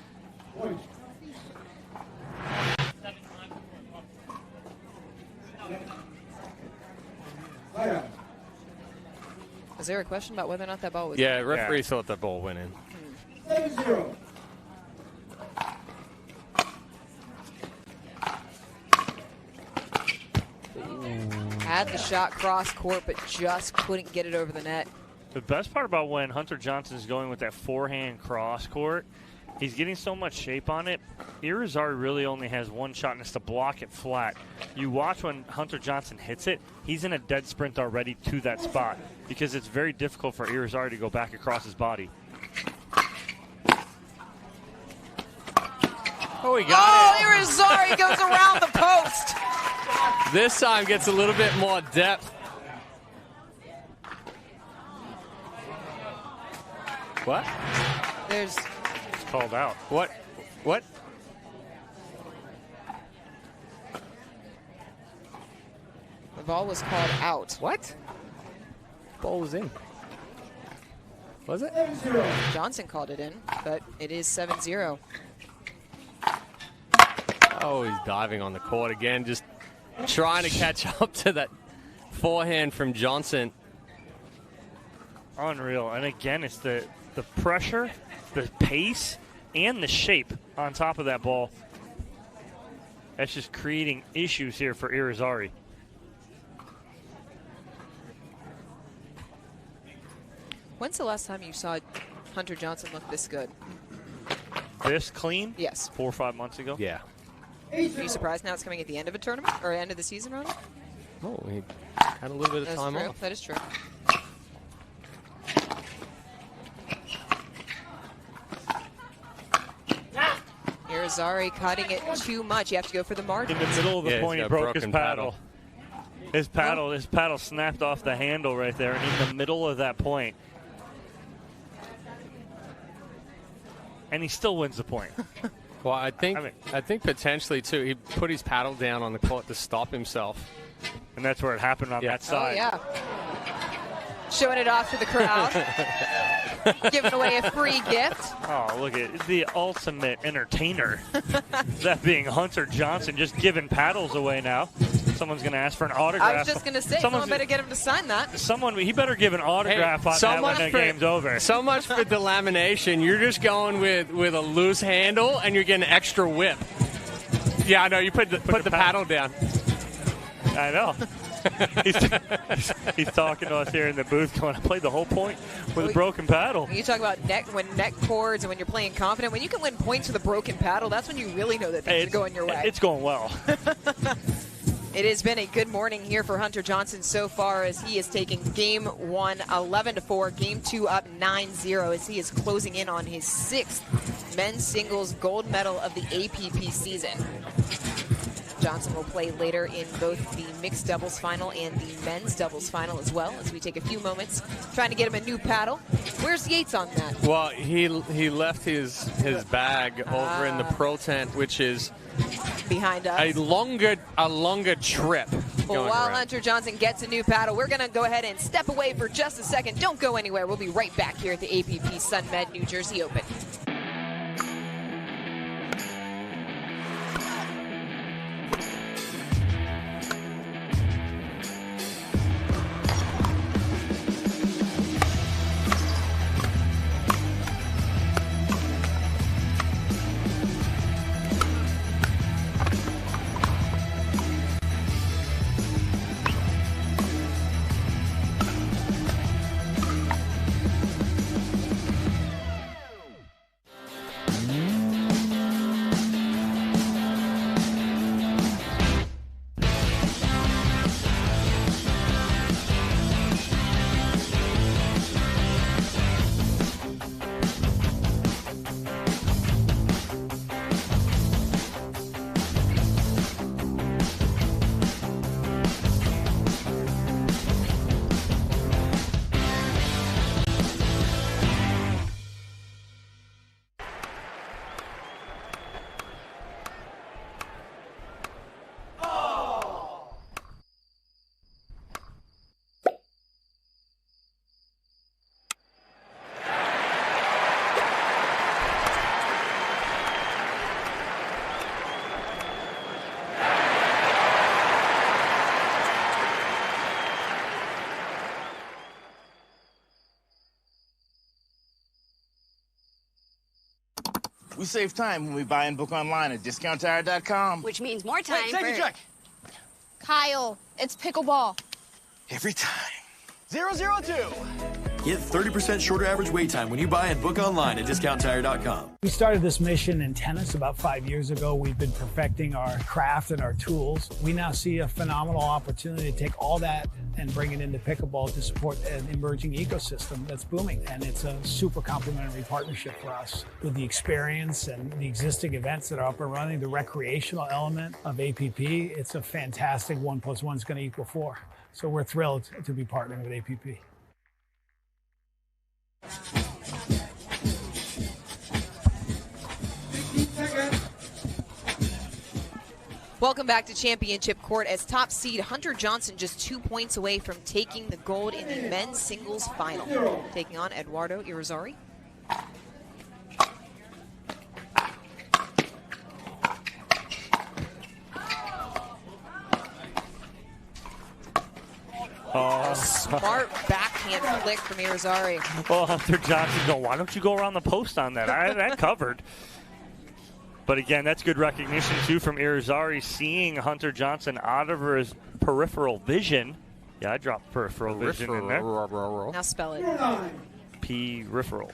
S3: Was there a question about whether or not that ball was
S4: Yeah, referee thought that ball went in.
S11: 7-0.
S3: Had the shot cross court, but just couldn't get it over the net.
S2: The best part about when Hunter Johnson is going with that forehand cross court He's getting so much shape on it. Irizarry really only has one shot, and it's to block it flat. You watch when Hunter Johnson hits it, he's in a dead sprint already to that spot because it's very difficult for Irizarry to go back across his body.
S4: Oh, he got it.
S3: Irizarry goes around the post.
S4: This time gets a little bit more depth. What?
S3: There's...
S2: It's called out.
S4: What? What?
S3: The ball was called out.
S4: What? Ball was in. Was it?
S3: Johnson called it in, but it is 7-0.
S4: Oh, he's diving on the court again, just trying to catch up to that forehand from Johnson.
S2: Unreal. And again, it's the pressure, the pace, and the shape on top of that ball. That's just creating issues here for Irizarry.
S3: When's the last time you saw Hunter Johnson look this good?
S2: This clean?
S3: Yes.
S2: 4 or 5 months ago?
S4: Yeah.
S3: Are you surprised now it's coming at the end of a tournament or end of the season, Ronnie?
S4: Oh, he had a little bit of time off.
S3: That is true. Irizarry cutting it too much. You have to go for the margin.
S2: In the middle of the point, he broke his paddle. His paddle snapped off the handle right there, and in the middle of that point. And he still wins the point.
S4: Well, I think potentially too. He put his paddle down on the court to stop himself,
S2: and that's where it happened on that side.
S3: Oh yeah, showing it off to the crowd, giving away a free gift.
S2: Oh, look at the ultimate entertainer. That being Hunter Johnson, just giving paddles away now. Someone's going to ask for an autograph.
S3: I was just going to say, someone better get him to sign that.
S2: He better give an autograph on that when the game's over.
S4: So much for delamination. You're just going with a loose handle, and you're getting extra whip. Yeah, I know. You put the paddle down.
S2: I know. he's talking to us here in the booth going, I played the whole point with a broken paddle.
S3: You talk about neck chords and when you're playing confident. When you can win points with a broken paddle, that's when you really know that things are going your way.
S2: It's going well.
S3: It has been a good morning here for Hunter Johnson so far as he is taking game 1 11-4, game 2 up 9-0 as he is closing in on his 6th men's singles gold medal of the APP season. Johnson will play later in both the mixed doubles final and the men's doubles final as well, as we take a few moments trying to get him a new paddle. Where's Yates on that?
S4: Well, he left his bag over in the pro tent, which is
S3: behind us.
S4: A longer trip.
S3: Well, while Hunter Johnson gets a new paddle, we're going to go ahead and step away for just a second. Don't go anywhere. We'll be right back here at the APP Sunmed New Jersey Open.
S6: We save time when we buy and book online at discounttire.com.
S7: Which means more time
S6: Wait, take a check.
S7: Kyle, it's pickleball.
S6: Every time. 002.
S8: Get 30% shorter average wait time when you buy and book online at DiscountTire.com.
S13: We started this mission in tennis about 5 years ago. We've been perfecting our craft and our tools. We now see a phenomenal opportunity to take all that and bring it into pickleball to support an emerging ecosystem that's booming. And it's a super complementary partnership for us. With the experience and the existing events that are up and running, the recreational element of APP, it's a fantastic 1 + 1 is going to equal 4. So we're thrilled to be partnering with APP.
S3: Welcome back to Championship Court as top seed Hunter Johnson just 2 points away from taking the gold in the men's singles final. Taking on Eduardo Irizarry.
S2: Oh.
S3: Smart backhand flick from Irizarry.
S2: Well, Hunter Johnson going, why don't you go around the post on that? That covered. But again, that's good recognition, too, from Irizarry, seeing Hunter Johnson out of his peripheral vision. Yeah, I dropped peripheral vision in there.
S3: Now spell it.
S2: Peripheral.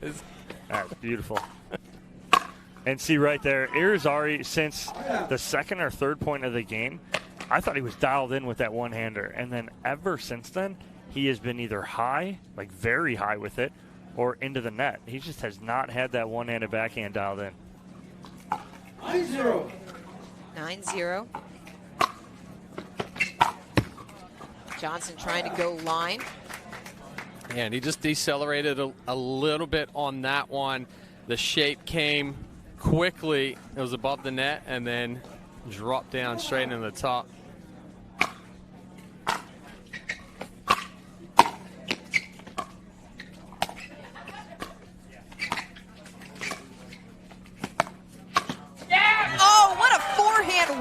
S2: That's beautiful. And see right there, Irizarry, since the second or third point of the game, I thought he was dialed in with that one-hander. And then ever since then, he has been either high, like very high with it, or into the net. He just has not had that one-handed backhand dialed in.
S11: 9-0.
S3: 9-0. Johnson trying to go line.
S4: Yeah, and he just decelerated a little bit on that one. The shape came quickly. It was above the net and then dropped down straight into the top.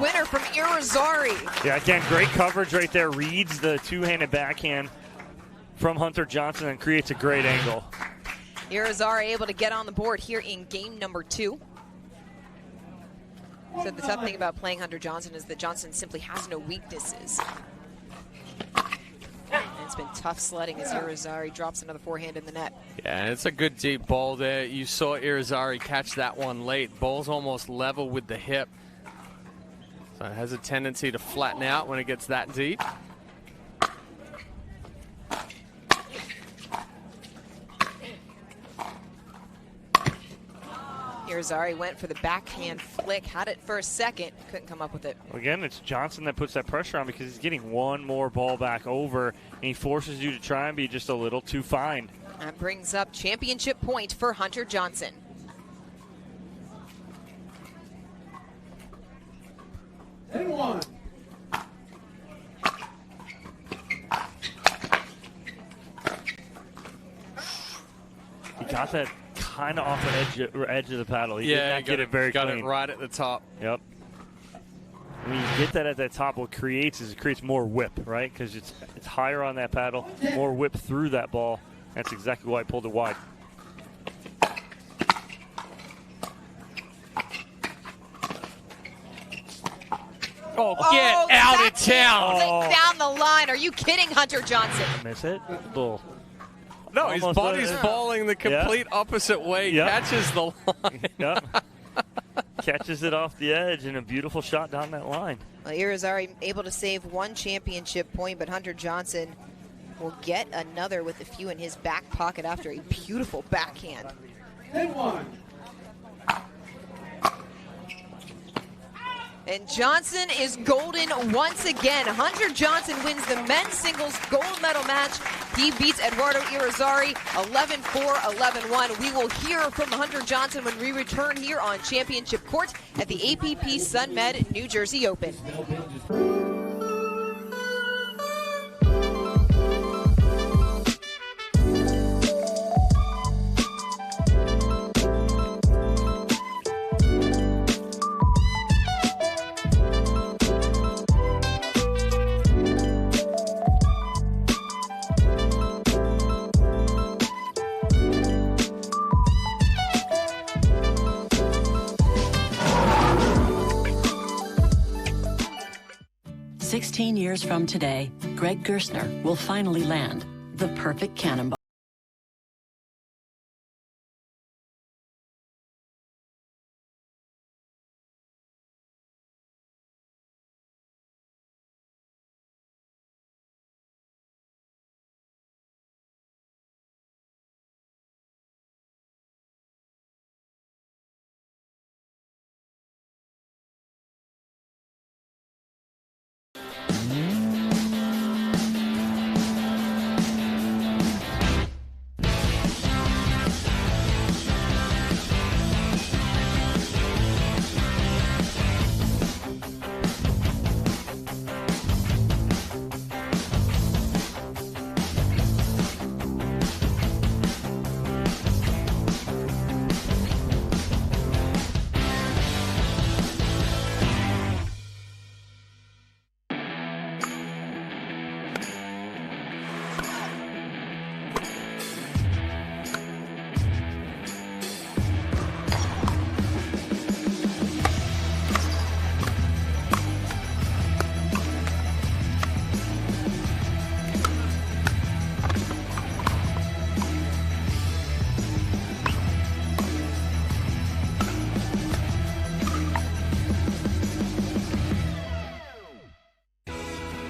S3: Winner from Irizarry.
S2: Yeah, again, great coverage right there. Reads the two-handed backhand from Hunter Johnson and creates a great angle.
S3: Irizarry able to get on the board here in game number 2. So the tough thing about playing Hunter Johnson is that Johnson simply has no weaknesses. And it's been tough sledding as Irizarry drops another forehand in the net.
S4: Yeah, and it's a good deep ball there. You saw Irizarry catch that one late. Ball's almost level with the hip. So it has a tendency to flatten out when it gets that deep.
S3: Irizarry went for the backhand flick, had it for a second, couldn't come up with it.
S2: Again, it's Johnson that puts that pressure on because he's getting one more ball back over, and he forces you to try and be just a little too fine.
S3: That brings up championship point for Hunter Johnson.
S11: And 1.
S2: He got that kind of off the edge of the paddle. He did not get it very
S4: clean.
S2: Got
S4: it right at the top.
S2: Yep. When you get that at the top, what creates is it creates more whip, right? Because it's higher on that paddle, more whip through that ball. That's exactly why I pulled it wide.
S4: Oh, get out of town.
S3: Down the line. Are you kidding, Hunter Johnson?
S2: Miss it? Little.
S4: No, his body's falling the complete opposite way. Catches the line.
S2: Catches it off the edge and a beautiful shot down that line.
S3: Well, Irizarry able to save one championship point, but Hunter Johnson will get another with a few in his back pocket after a beautiful backhand.
S11: And 1.
S3: And Johnson is golden once again. Hunter Johnson wins the men's singles gold medal match. He beats Eduardo Irizarry 11-4, 11-1. We will hear from Hunter Johnson when we return here on Championship Court at the APP Sunmed New Jersey Open.
S5: 16 years from today, Greg Gerstner will finally land, the perfect cannonball.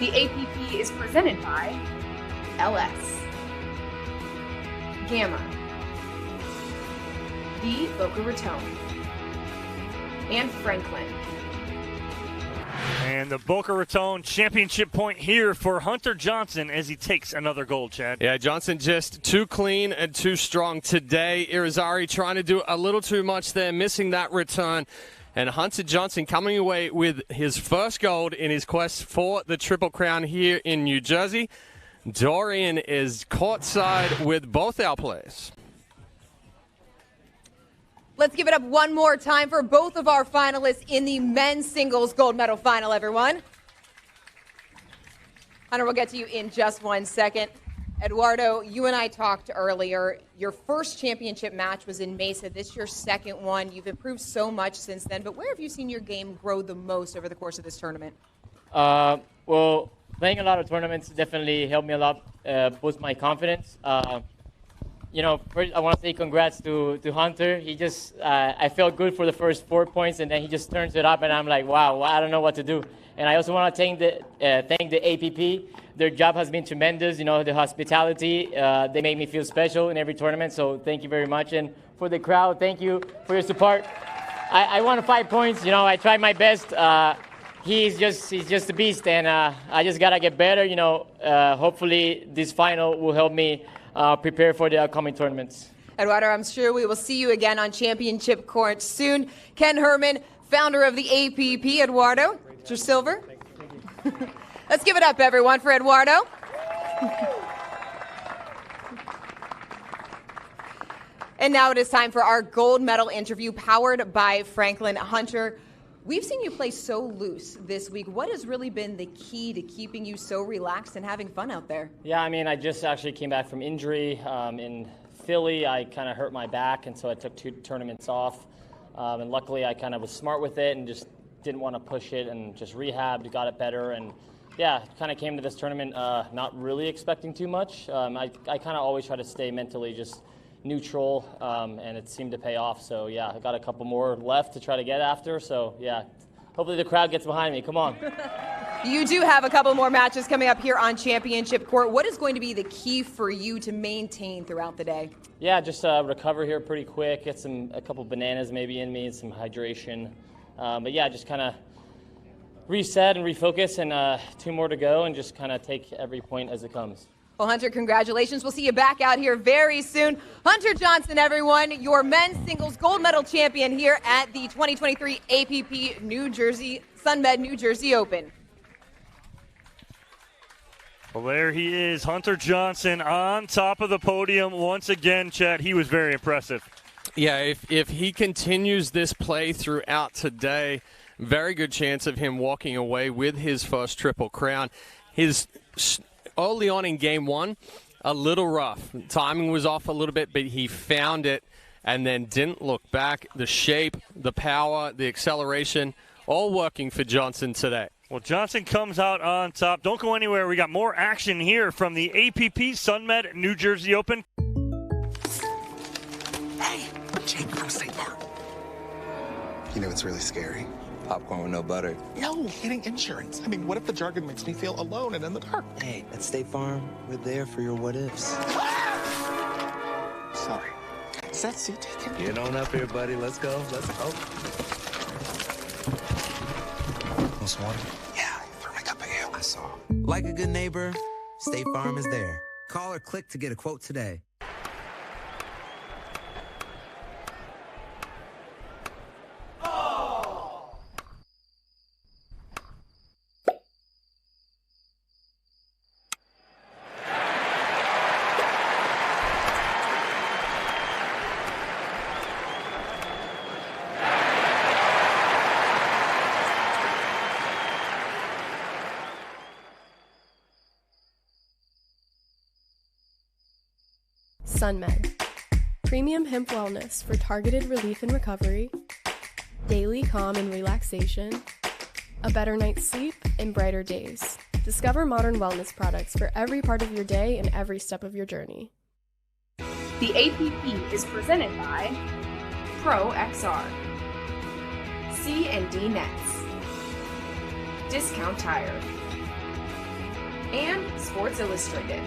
S9: The APP is presented by LS, Gamma, the Boca Raton, and Franklin.
S2: And the Boca Raton championship point here for Hunter Johnson as he takes another gold, Chad.
S4: Yeah, Johnson just too clean and too strong today. Irizarry trying to do a little too much there, missing that return. And Hunter Johnson coming away with his first gold in his quest for the Triple Crown here in New Jersey. Dorian is courtside with both our players.
S3: Let's give it up one more time for both of our finalists in the men's singles gold medal final, everyone. Hunter, we'll get to you in just 1 second. Eduardo, you and I talked earlier. Your first championship match was in Mesa. This is your second one. You've improved so much since then, but where have you seen your game grow the most over the course of this tournament?
S15: Well, playing a lot of tournaments definitely helped me a lot, boost my confidence. First I want to say congrats to Hunter. He just, I felt good for the first 4 points, and then he just turns it up, and I'm like, wow, I don't know what to do. And I also want to thank the APP. Their job has been tremendous. The hospitality, they make me feel special in every tournament. So thank you very much. And for the crowd, thank you for your support. I won 5 points. I tried my best. He's just a beast, and I just gotta get better. Hopefully this final will help me prepare for the upcoming tournaments.
S3: Eduardo, I'm sure we will see you again on championship court soon. Ken Herman, founder of the APP. Eduardo, it's your silver. Let's give it up, everyone, for Eduardo. And now it is time for our gold medal interview powered by Franklin. Hunter, we've seen you play so loose this week. What has really been the key to keeping you so relaxed and having fun out there?
S15: Yeah, I just actually came back from injury. In Philly, I kind of hurt my back, and so I took 2 tournaments off. And luckily, I kind of was smart with it and just didn't want to push it and just rehabbed, got it better. And yeah, kind of came to this tournament not really expecting too much. I kind of always try to stay mentally just neutral, and it seemed to pay off. So yeah, I got a couple more left to try to get after. So yeah, hopefully the crowd gets behind me. Come on.
S3: You do have a couple more matches coming up here on championship court. What is going to be the key for you to maintain throughout the day? Yeah,
S15: just recover here pretty quick, get a couple bananas maybe in me and some hydration. But yeah, just kind of reset and refocus, and 2 more to go, and just kind of take every point as it comes.
S3: Well, Hunter, congratulations. We'll see you back out here very soon. Hunter Johnson, everyone, your men's singles gold medal champion here at the 2023 APP Sunmed New Jersey Open.
S2: Well, there he is, Hunter Johnson on top of the podium once again, Chad. He was very impressive.
S4: Yeah, if he continues this play throughout today, very good chance of him walking away with his first Triple Crown. His early on in game 1, a little rough. Timing was off a little bit, but he found it and then didn't look back. The shape, the power, the acceleration, all working for Johnson today.
S2: Well, Johnson comes out on top. Don't go anywhere. We got more action here from the APP Sunmed New Jersey Open.
S16: Hey, Jake from State Farm. You know what's really scary?
S17: Popcorn with no butter.
S16: No, getting insurance. I mean, what if the jargon makes me feel alone and in the dark?
S17: Hey, at State Farm, we're there for your what ifs.
S16: Sorry. Is that seat taken?
S17: Get on up here, buddy. Let's go. Let's go. Want some water?
S16: Yeah, throw my cup of ale.
S17: I saw. Like a good neighbor, State Farm is there. Call or click to get a quote today.
S18: Sunmed. Premium hemp wellness for targeted relief and recovery, daily calm and relaxation, a better night's sleep, and brighter days. Discover modern wellness products for every part of your day and every step of your journey.
S9: The APP is presented by Pro XR, C&D Nets, Discount Tire, and Sports Illustrated.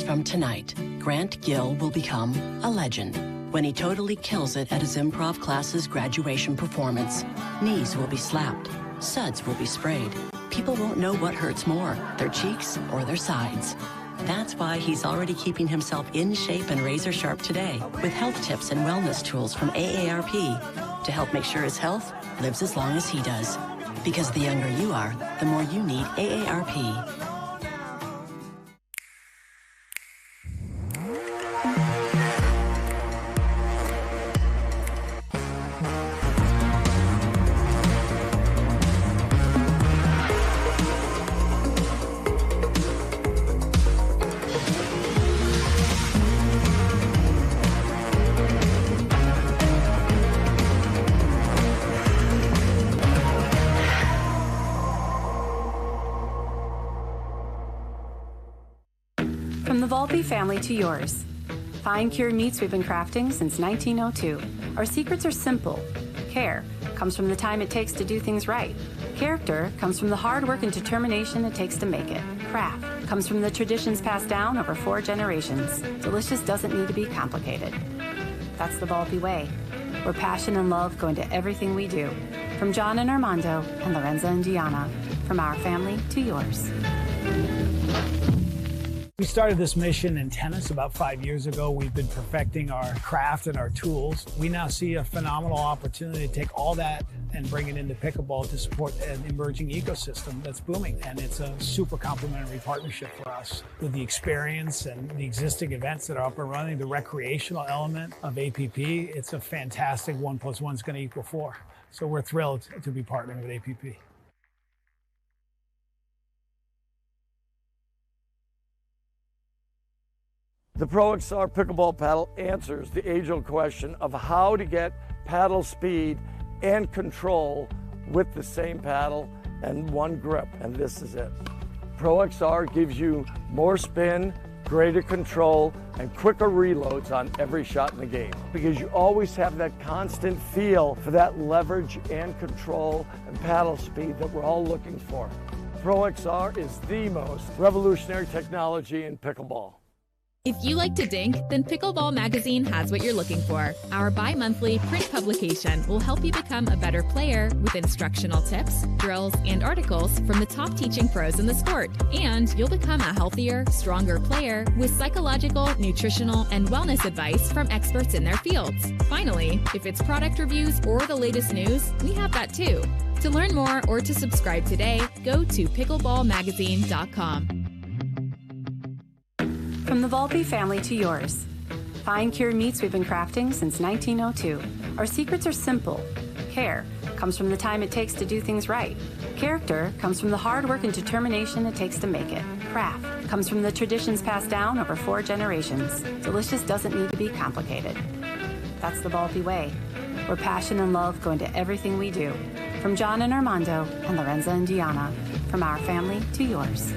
S5: From tonight, Grant Gill will become a legend when he totally kills it at his improv class's graduation performance. Knees will be slapped, suds will be sprayed. People won't know what hurts more, their cheeks or their sides. That's why he's already keeping himself in shape and razor sharp today with health tips and wellness tools from AARP to help make sure his health lives as long as he does. Because the younger you are, the more you need AARP.
S19: From the Volpe family to yours. Fine Cure meats we've been crafting since 1902. Our secrets are simple. Care comes from the time it takes to do things right. Character comes from the hard work and determination it takes to make it. Craft comes from the traditions passed down over 4 generations. Delicious doesn't need to be complicated. That's the Volpe way, where passion and love go into everything we do. From John and Armando and Lorenza and Gianna. From our family to yours.
S13: We started this mission in tennis about 5 years ago. We've been perfecting our craft and our tools. We now see a phenomenal opportunity to take all that and bring it into pickleball to support an emerging ecosystem that's booming. And it's a super complementary partnership for us with the experience and the existing events that are up and running, the recreational element of APP. It's a fantastic 1 + 1 is going to equal 4. So we're thrilled to be partnering with APP.
S12: The Pro XR Pickleball Paddle answers the age-old question of how to get paddle speed and control with the same paddle and one grip, and this is it. Pro XR gives you more spin, greater control, and quicker reloads on every shot in the game because you always have that constant feel for that leverage and control and paddle speed that we're all looking for. Pro XR is the most revolutionary technology in pickleball.
S20: If you like to dink, then Pickleball Magazine has what you're looking for. Our bi-monthly print publication will help you become a better player with instructional tips, drills, and articles from the top teaching pros in the sport. And you'll become a healthier, stronger player with psychological, nutritional, and wellness advice from experts in their fields. Finally, if it's product reviews or the latest news, we have that too. To learn more or to subscribe today, go to pickleballmagazine.com.
S19: From the Volpe family to yours. Find Cure meats we've been crafting since 1902. Our secrets are simple. Care comes from the time it takes to do things right. Character comes from the hard work and determination it takes to make it. Craft comes from the traditions passed down over 4 generations. Delicious doesn't need to be complicated. That's the Volpe way, where passion and love go into everything we do. From John and Armando and Lorenza and Gianna. From our family to yours.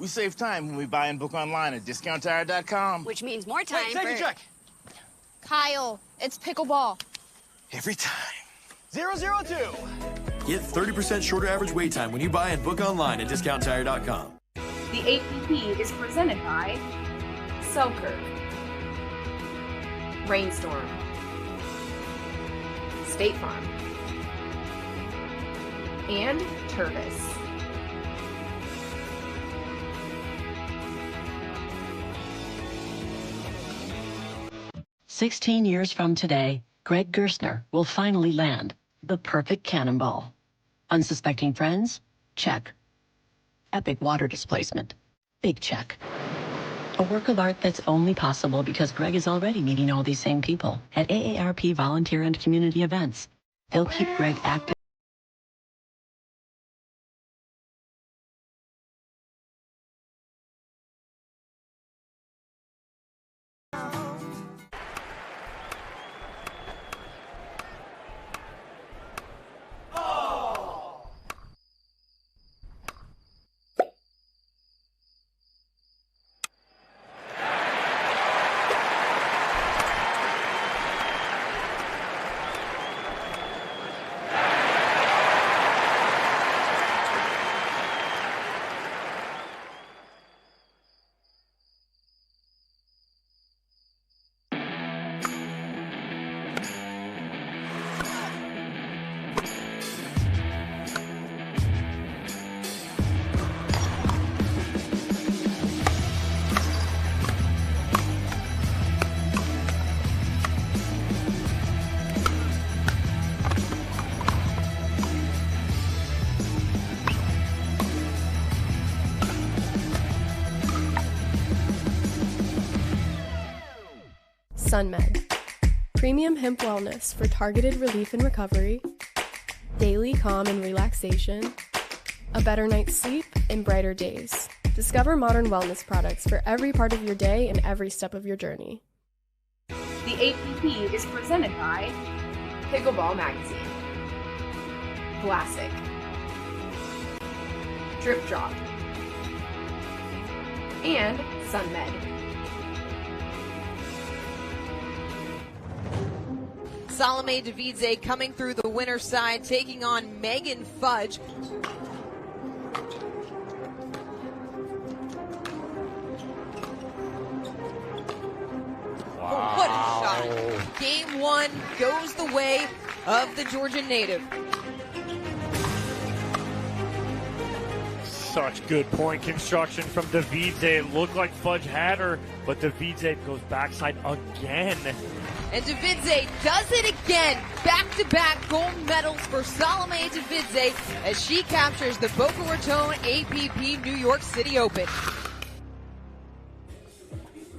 S6: We save time when we buy and book online at discounttire.com.
S7: Which means more time
S6: Take a check.
S7: Kyle, it's pickleball.
S8: Every time.
S6: 002.
S8: Get 30% shorter average wait time when you buy and book online at discounttire.com.
S9: The APP is presented by Selkirk, Rainstorm, State Farm, and Tervis.
S5: 16 years from today, Greg Gerstner will finally land the perfect cannonball. Unsuspecting friends? Check. Epic water displacement? Big check. A work of art that's only possible because Greg is already meeting all these same people at AARP volunteer and community events. They'll keep Greg active.
S18: Sunmed, premium hemp wellness for targeted relief and recovery, daily calm and relaxation, a better night's sleep, and brighter days. Discover modern wellness products for every part of your day and every step of your journey.
S9: The APP is presented by Pickleball Magazine, Classic, Drip Drop, and Sunmed.
S3: Salome Davidze coming through the winner's side, taking on Megan Fudge. Wow. What a shot. Game 1 goes the way of the Georgian native.
S2: Such good point construction from Davidze. It looked like Fudge had her, but Davidze goes backside again.
S3: And Davidze does it again. Back-to-back gold medals for Salome Davidze as she captures the Boca Raton APP New York City Open.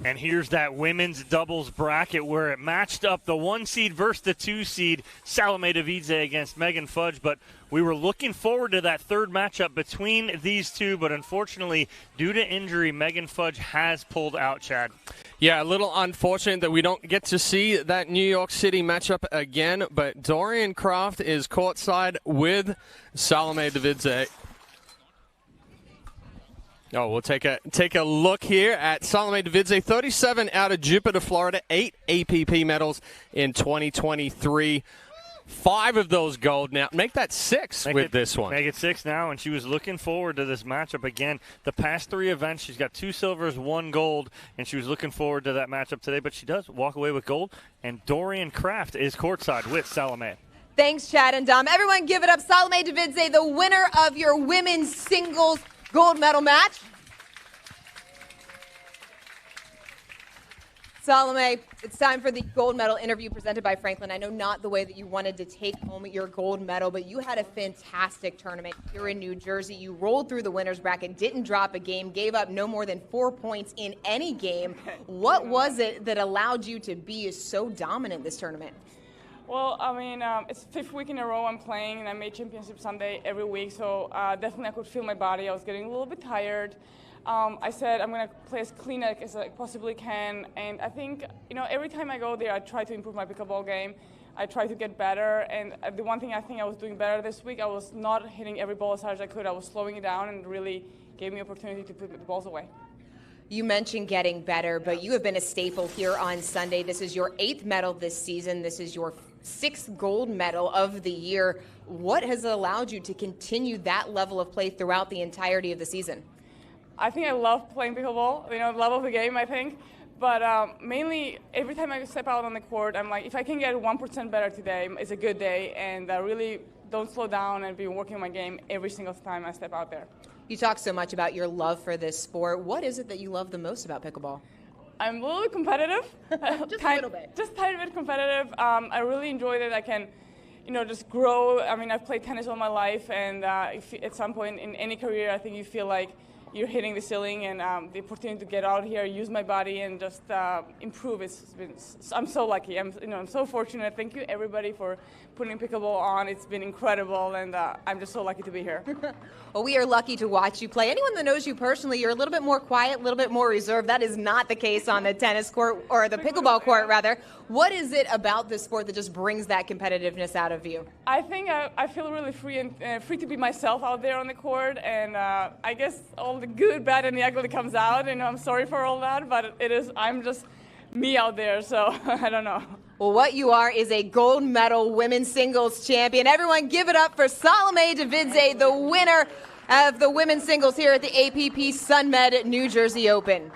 S2: And here's that women's doubles bracket where it matched up the 1 seed versus the 2 seed, Salome Davidze against Megan Fudge. But we were looking forward to that third matchup between these two, but unfortunately, due to injury, Megan Fudge has pulled out, Chad.
S4: Yeah, a little unfortunate that we don't get to see that New York City matchup again, but Dorian Kraft is courtside with Salome Davidze. Oh, we'll take a look here at Salome Davidze, 37 out of Jupiter, Florida, 8 APP medals in 2023. 5 of those gold now. Make that 6 with this one.
S2: Make it 6 now, and she was looking forward to this matchup again. The past 3 events, she's got 2 silvers, 1 gold, and she was looking forward to that matchup today, but she does walk away with gold, and Dorian Kraft is courtside with Salome.
S3: Thanks, Chad and Dom. Everyone give it up. Salome Davidze, the winner of your women's singles gold medal match. Salome, it's time for the gold medal interview presented by Franklin. I know not the way that you wanted to take home your gold medal, but you had a fantastic tournament here in New Jersey. You rolled through the winner's bracket, didn't drop a game, gave up no more than 4 points in any game. What was it that allowed you to be so dominant this tournament?
S21: Well, I mean, it's the 5th week in a row I'm playing, and I made Championship Sunday every week, so definitely I could feel my body. I was getting a little bit tired. I said I'm going to play as clean as I possibly can, and I think, every time I go there, I try to improve my pickleball game. I try to get better, and the one thing I think I was doing better this week, I was not hitting every ball as hard as I could. I was slowing it down, and really gave me opportunity to put the balls away.
S3: You mentioned getting better, but you have been a staple here on Sunday. This is your 8th medal this season. This is your 6th gold medal of the year. What has allowed you to continue that level of play throughout the entirety of the season?
S21: I think I love playing pickleball, love of the game, I think. But mainly, every time I step out on the court, I'm like, if I can get 1% better today, it's a good day. And I really don't slow down and be working on my game every single time I step out there.
S3: You talk so much about your love for this sport. What is it that you love the most about pickleball?
S21: I'm a little bit competitive.
S3: Just a little bit.
S21: Just a tiny bit competitive. I really enjoy that I can, just grow. I mean, I've played tennis all my life, and if at some point in any career, I think you feel like you're hitting the ceiling, and the opportunity to get out here, use my body, and just improve. I'm so lucky. I'm so fortunate. Thank you, everybody, for putting pickleball on. It's been incredible, and I'm just so lucky to be here.
S3: Well, we are lucky to watch you play. Anyone that knows you personally, you're a little bit more quiet, a little bit more reserved. That is not the case on the tennis court, or the pickleball court, rather. What is it about this sport that just brings that competitiveness out of you?
S21: I think I feel really free and free to be myself out there on the court, and I guess all the good, bad, and the ugly comes out. I'm sorry for all that, but I'm just me out there, so I don't know.
S3: Well, what you are is a gold medal women's singles champion. Everyone give it up for Salome Davidze, the winner of the women's singles here at the APP Sunmed New Jersey Open.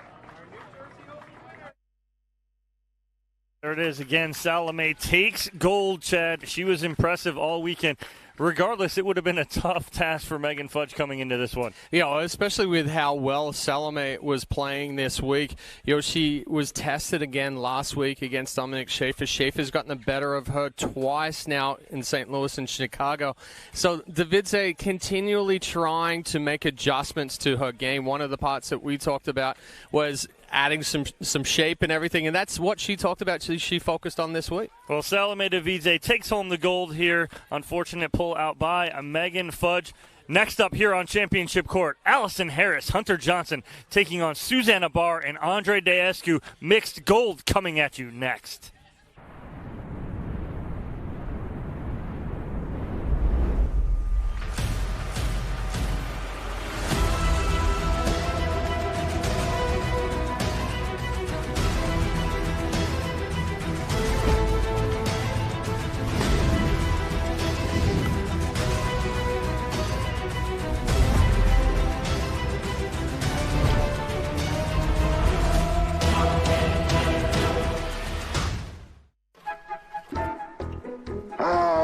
S2: There it is again. Salome takes gold, Chad. She was impressive all weekend. Regardless, it would have been a tough task for Megan Fudge coming into this one.
S4: Especially with how well Salome was playing this week. She was tested again last week against Dominic Schaefer. Schaefer's gotten the better of her twice now in St. Louis and Chicago. So Davidze continually trying to make adjustments to her game. One of the parts that we talked about was adding some shape and everything, and that's what she talked about. She focused on this week.
S2: Well, Salome Davidze takes home the gold here. Unfortunate pull out by Megan Fudge. Next up here on Championship Court, Allison Harris, Hunter Johnson taking on Susanna Barr and Andre Daescu. Mixed gold coming at you next.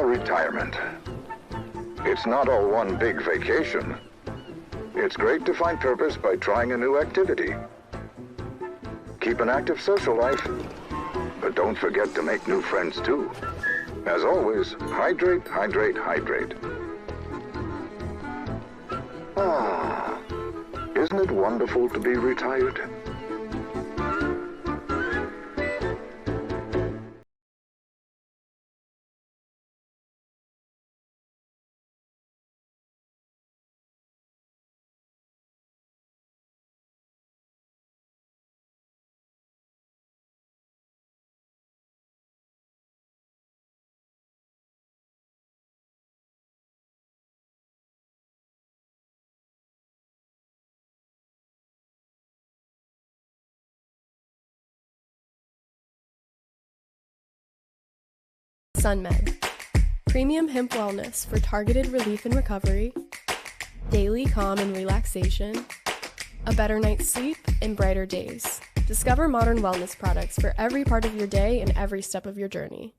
S22: Retirement. It's not all one big vacation. It's great to find purpose by trying a new activity. Keep an active social life, but don't forget to make new friends too. As always, hydrate, hydrate, hydrate. Isn't it wonderful to be retired?
S18: Sunmed. Premium hemp wellness for targeted relief and recovery, daily calm and relaxation, a better night's sleep, and brighter days. Discover modern wellness products for every part of your day and every step of your journey.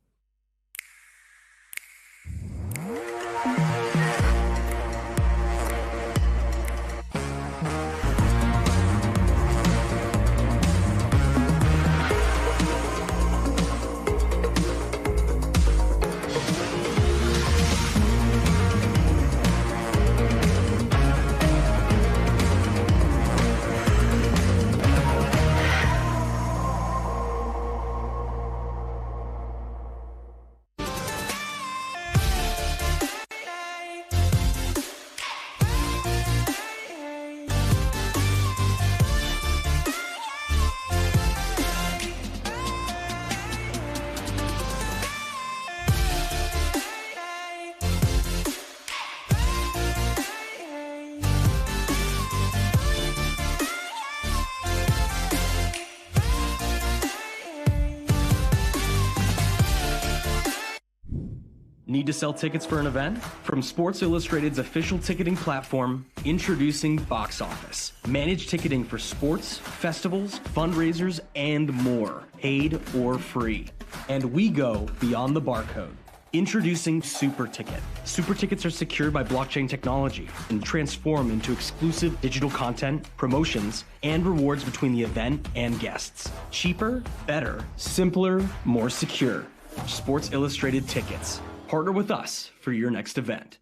S1: Need to sell tickets for an event? From Sports Illustrated's official ticketing platform, introducing Box Office. Manage ticketing for sports, festivals, fundraisers, and more, paid or free. And we go beyond the barcode. Introducing Super Ticket. Super Tickets are secured by blockchain technology and transform into exclusive digital content, promotions, and rewards between the event and guests. Cheaper, better, simpler, more secure. Sports Illustrated Tickets. Partner with us for your next event.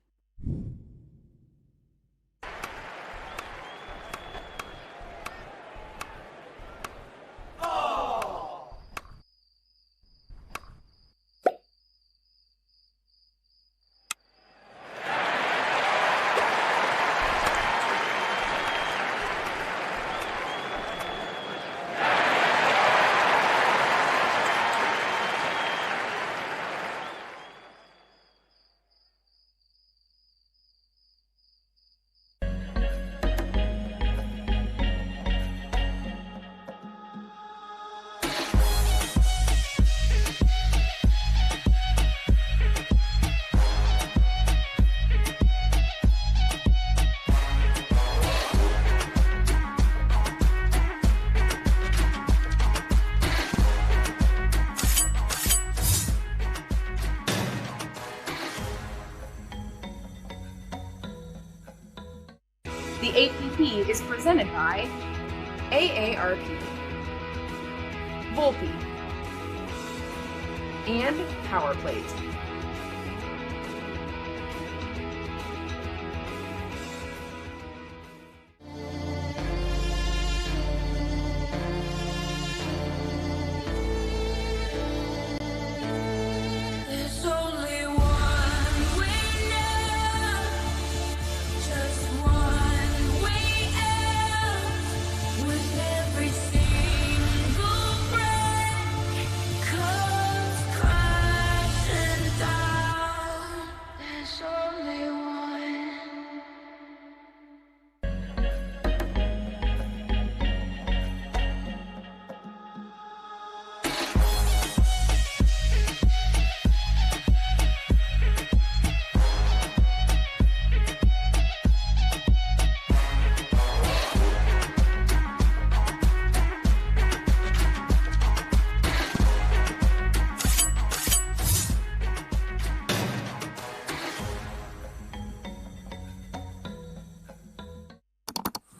S9: The APP is presented by AARP, Volpe, and PowerPlate.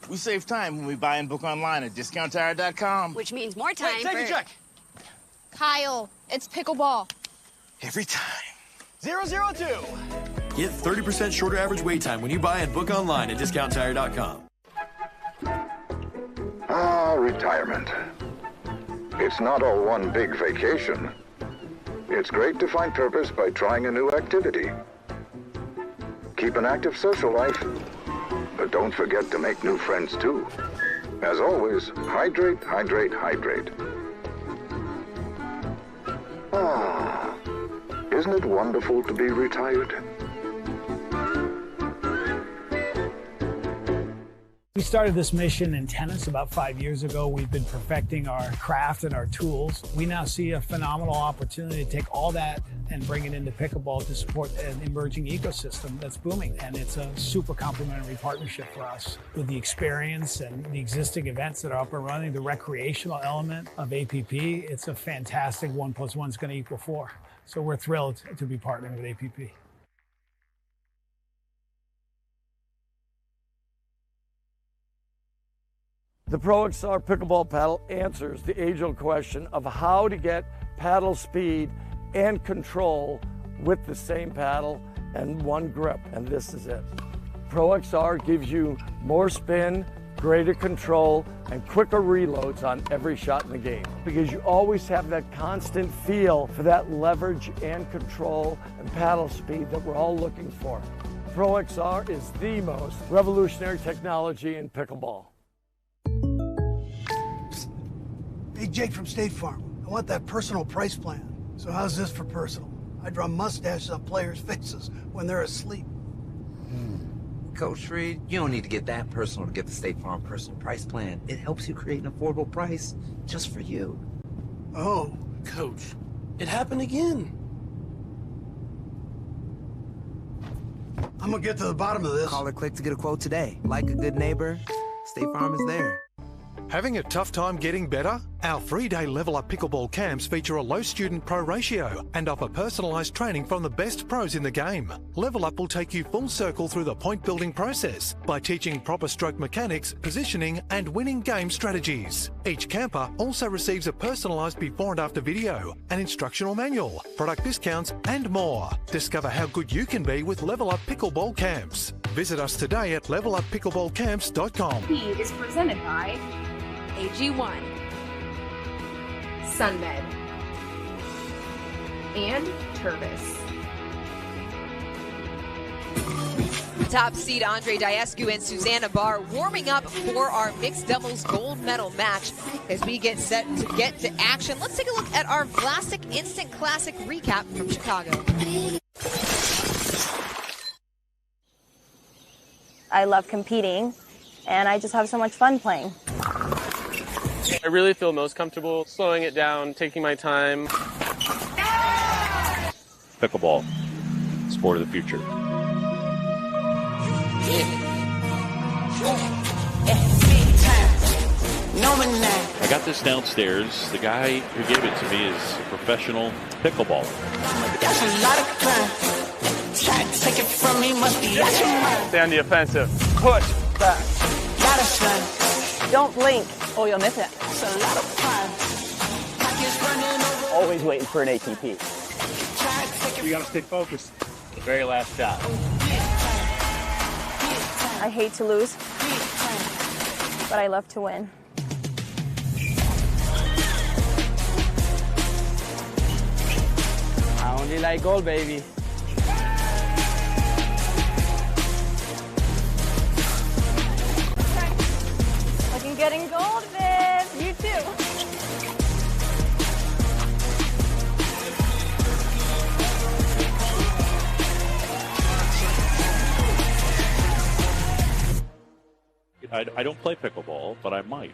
S6: We save time when we buy and book online at discounttire.com.
S7: Which means more time.
S6: Wait, take a check.
S7: Kyle, it's pickleball.
S6: Every time. 002.
S8: Get 30% shorter average wait time when you buy and book online at discounttire.com.
S22: Ah, retirement. It's not all one big vacation. It's great to find purpose by trying a new activity. Keep an active social life, but don't forget to make new friends too. As always, hydrate, hydrate, hydrate. Ah, isn't it wonderful to be retired?
S13: We started this mission in tennis about 5 years ago. We've been perfecting our craft and our tools. We now see a phenomenal opportunity to take all that and bring it into pickleball to support an emerging ecosystem that's booming. And it's a super complementary partnership for us with the experience and the existing events that are up and running, the recreational element of APP. It's a fantastic 1 + 1 is going to equal 4. So we're thrilled to be partnering with APP.
S12: The Pro XR Pickleball Paddle answers the age-old question of how to get paddle speed and control with the same paddle and one grip, and this is it. Pro XR gives you more spin, greater control, and quicker reloads on every shot in the game, because you always have that constant feel for that leverage and control and paddle speed that we're all looking for. Pro XR is the most revolutionary technology in pickleball.
S10: Hey, Jake from State Farm. I want that personal price plan. So how's this for personal? I draw mustaches on players' faces when they're asleep.
S17: Coach Reed, you don't need to get that personal to get the State Farm personal price plan. It helps you create an affordable price just for you.
S10: Oh.
S14: Coach, it happened again.
S10: I'm gonna get to the bottom of this.
S17: Call or click to get a quote today. Like a good neighbor, State Farm is there.
S23: Having a tough time getting better? Our 3-day Level Up Pickleball camps feature a low student pro ratio and offer personalised training from the best pros in the game. Level Up will take you full circle through the point building process by teaching proper stroke mechanics, positioning and winning game strategies. Each camper also receives a personalised before and after video, an instructional manual, product discounts and more. Discover how good you can be with Level Up Pickleball camps. Visit us today at leveluppickleballcamps.com.
S9: He is presented by
S3: AG1,
S9: Sunmed, and Tervis.
S3: Top seed Andre Diescu and Susanna Barr warming up for our mixed doubles gold medal match as we get set to get to action. Let's take a look at our Vlasic Instant Classic recap from Chicago.
S24: I love competing, and I just have so much fun playing.
S4: I really feel most comfortable slowing it down, taking my time.
S25: Pickleball, sport of the future. I got this downstairs. The guy who gave it to me is a professional pickleballer.
S26: That's a lot of crime. Try to take it from me, must be out your mind.
S4: Stay on the offensive. Push back.
S26: Lot of slime.
S24: Don't blink or you'll miss it.
S26: It's a lot of crime. Pockets running over.
S27: Always waiting for an ATP.
S14: You gotta stay focused. The very last shot.
S24: I hate to lose, but I love to win.
S27: I only like gold, baby.
S24: Looking good in gold, Viv. You too.
S25: I don't play pickleball, but I might.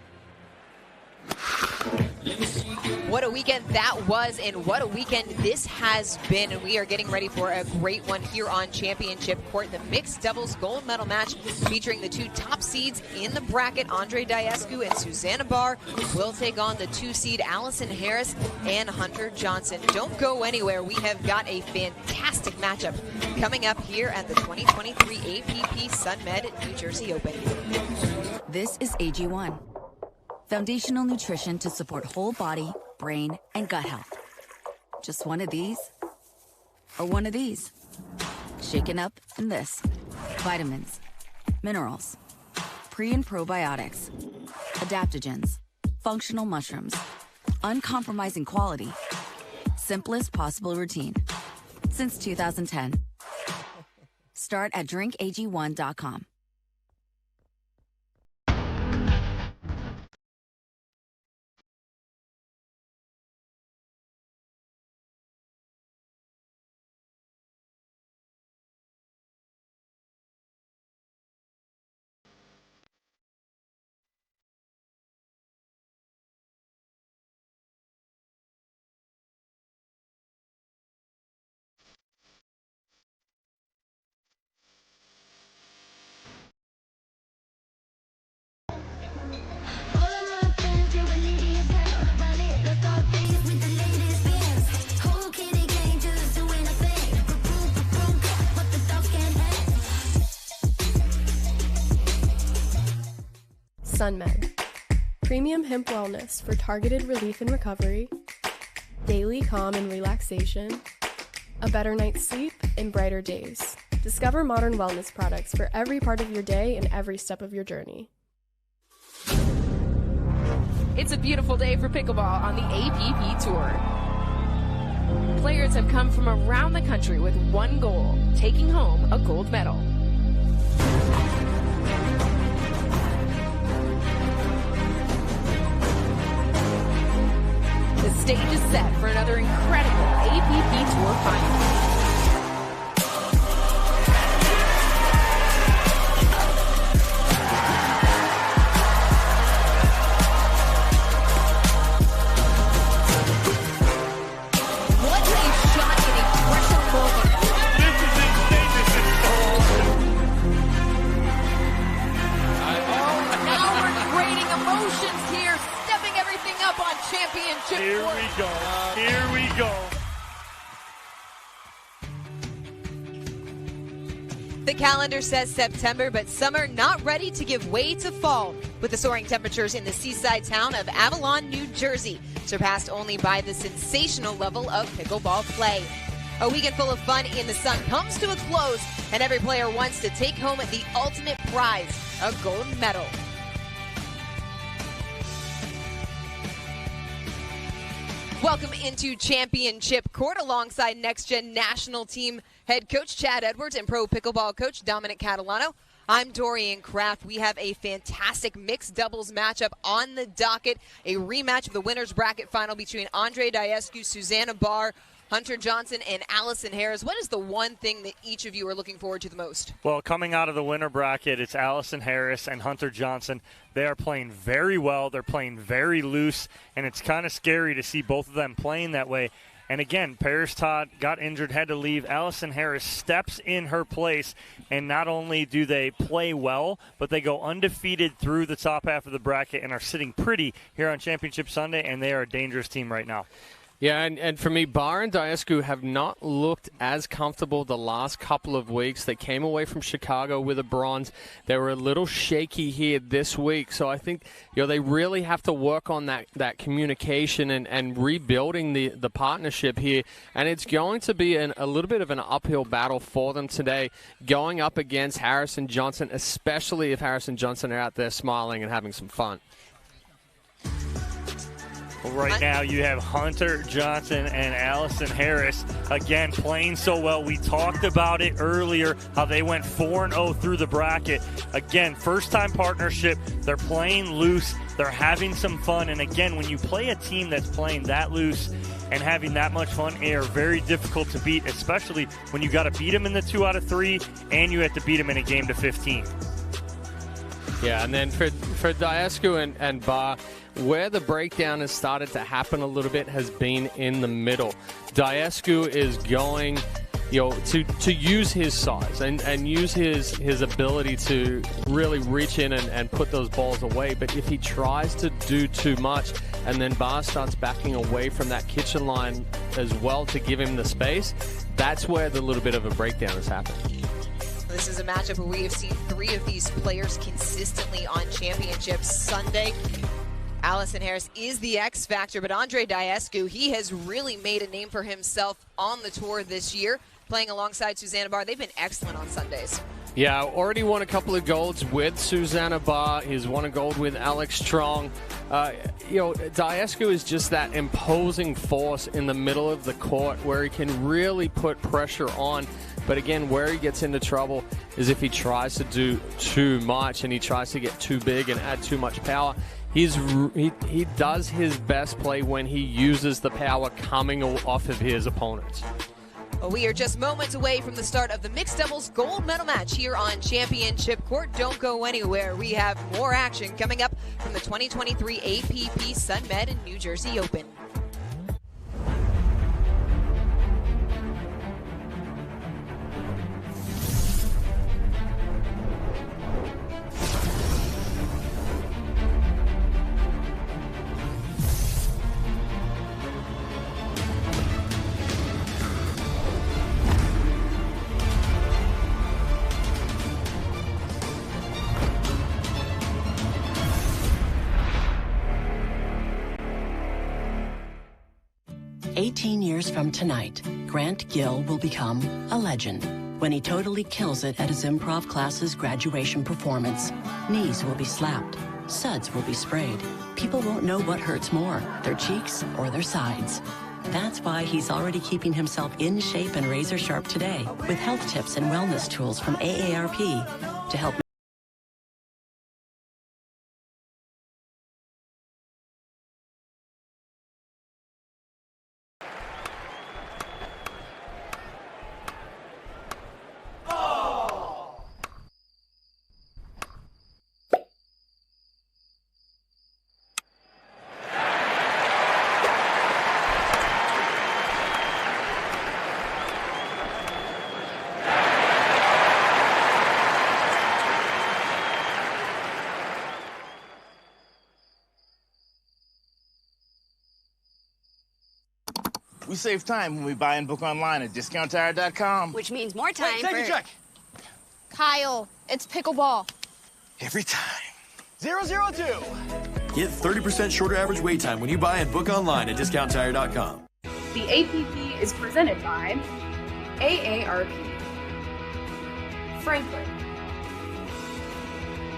S3: What a weekend that was, and what a weekend this has been. And we are getting ready for a great one here on Championship Court. The mixed doubles gold medal match featuring the two top seeds in the bracket, Andre Diescu and Susanna Barr, will take on the 2 seed Allison Harris and Hunter Johnson. Don't go anywhere. We have got a fantastic matchup coming up here at the 2023 APP Sunmed New Jersey Open.
S28: This is AG1. Foundational nutrition to support whole body, brain, and gut health. Just one of these, or one of these. Shaken up in this. Vitamins, minerals, pre- and probiotics, adaptogens, functional mushrooms, uncompromising quality, simplest possible routine. Since 2010. Start at drinkag1.com.
S18: Sunmed. Premium hemp wellness for targeted relief and recovery, daily calm and relaxation, a better night's sleep, and brighter days. Discover modern wellness products for every part of your day and every step of your journey.
S2: It's a beautiful day for pickleball on the APP Tour. Players have come from around the country with one goal, taking home a gold medal. The stage is set for another incredible APP Tour final.
S5: Here we go. Here we go.
S3: The calendar says September, but summer not ready to give way to fall, with the soaring temperatures in the seaside town of Avalon, New Jersey, surpassed only by the sensational level of pickleball play. A weekend full of fun in the sun comes to a close, and every player wants to take home the ultimate prize, a gold medal. Welcome into Championship Court alongside Next Gen National Team head coach Chad Edwards and pro pickleball coach Dominic Catalano. I'm Dorian Kraft. We have a fantastic mixed doubles matchup on the docket, a rematch of the winner's bracket final between Andre Diescu, Susanna Barr, Hunter Johnson, and Allison Harris. What is the one thing that each of you are looking forward to the most?
S5: Well, coming out of the winner bracket, it's Allison Harris and Hunter Johnson. They are playing very well. They're playing very loose, and it's kind of scary to see both of them playing that way. And again, Paris Todd got injured, had to leave. Allison Harris steps in her place, and not only do they play well, but they go undefeated through the top half of the bracket and are sitting pretty here on Championship Sunday, and they are a dangerous team right now.
S4: Yeah, and for me, Barr and Diescu have not looked as comfortable the last couple of weeks. They came away from Chicago with a bronze. They were a little shaky here this week. So I think they really have to work on that communication and rebuilding the partnership here. And it's going to be a little bit of an uphill battle for them today, going up against Harris and Johnson, especially if Harris and Johnson are out there smiling and having some fun.
S5: Right now you have Hunter Johnson and Allison Harris, again, playing so well. We talked about it earlier, how they went 4-0 through the bracket. Again, first-time partnership. They're playing loose. They're having some fun. And, again, when you play a team that's playing that loose and having that much fun, they are very difficult to beat, especially when you got to beat them in the 2 out of 3 and you have to beat them in a game to 15.
S4: Yeah, and then for Diescu and Barr, where the breakdown has started to happen a little bit has been in the middle. Diescu is going, to use his size and use his ability to really reach in and put those balls away. But if he tries to do too much and then Barr starts backing away from that kitchen line as well to give him the space, that's where the little bit of a breakdown has happened.
S3: This is a matchup where we have seen 3 of these players consistently on Championship Sunday. Allison Harris is the X factor, but Andre Diescu, he has really made a name for himself on the tour this year, playing alongside Susanna Barr. They've been excellent on Sundays.
S4: Yeah, already won a couple of golds with Susanna Barr. He's won a gold with Alex Strong. Diescu is just that imposing force in the middle of the court where he can really put pressure on. But again, where he gets into trouble is if he tries to do too much and he tries to get too big and add too much power. He does his best play when he uses the power coming off of his opponents.
S3: We are just moments away from the start of the mixed doubles gold medal match here on Championship Court. Don't go anywhere. We have more action coming up from the 2023 APP Sunmed and New Jersey Open.
S1: 18 years from tonight, Grant Gill will become a legend when he totally kills it at his improv class's graduation performance. Knees will be slapped. Suds will be sprayed. People won't know what hurts more, their cheeks or their sides. That's why he's already keeping himself in shape and razor sharp today with health tips and wellness tools from AARP to help.
S6: We save time when we buy and book online at discounttire.com.
S24: Which means more time
S6: Take a check.
S24: Kyle, it's pickleball.
S6: Every time. 002.
S8: Get 30% shorter average wait time when you buy and book online at discounttire.com.
S9: The APP is presented by AARP, Franklin,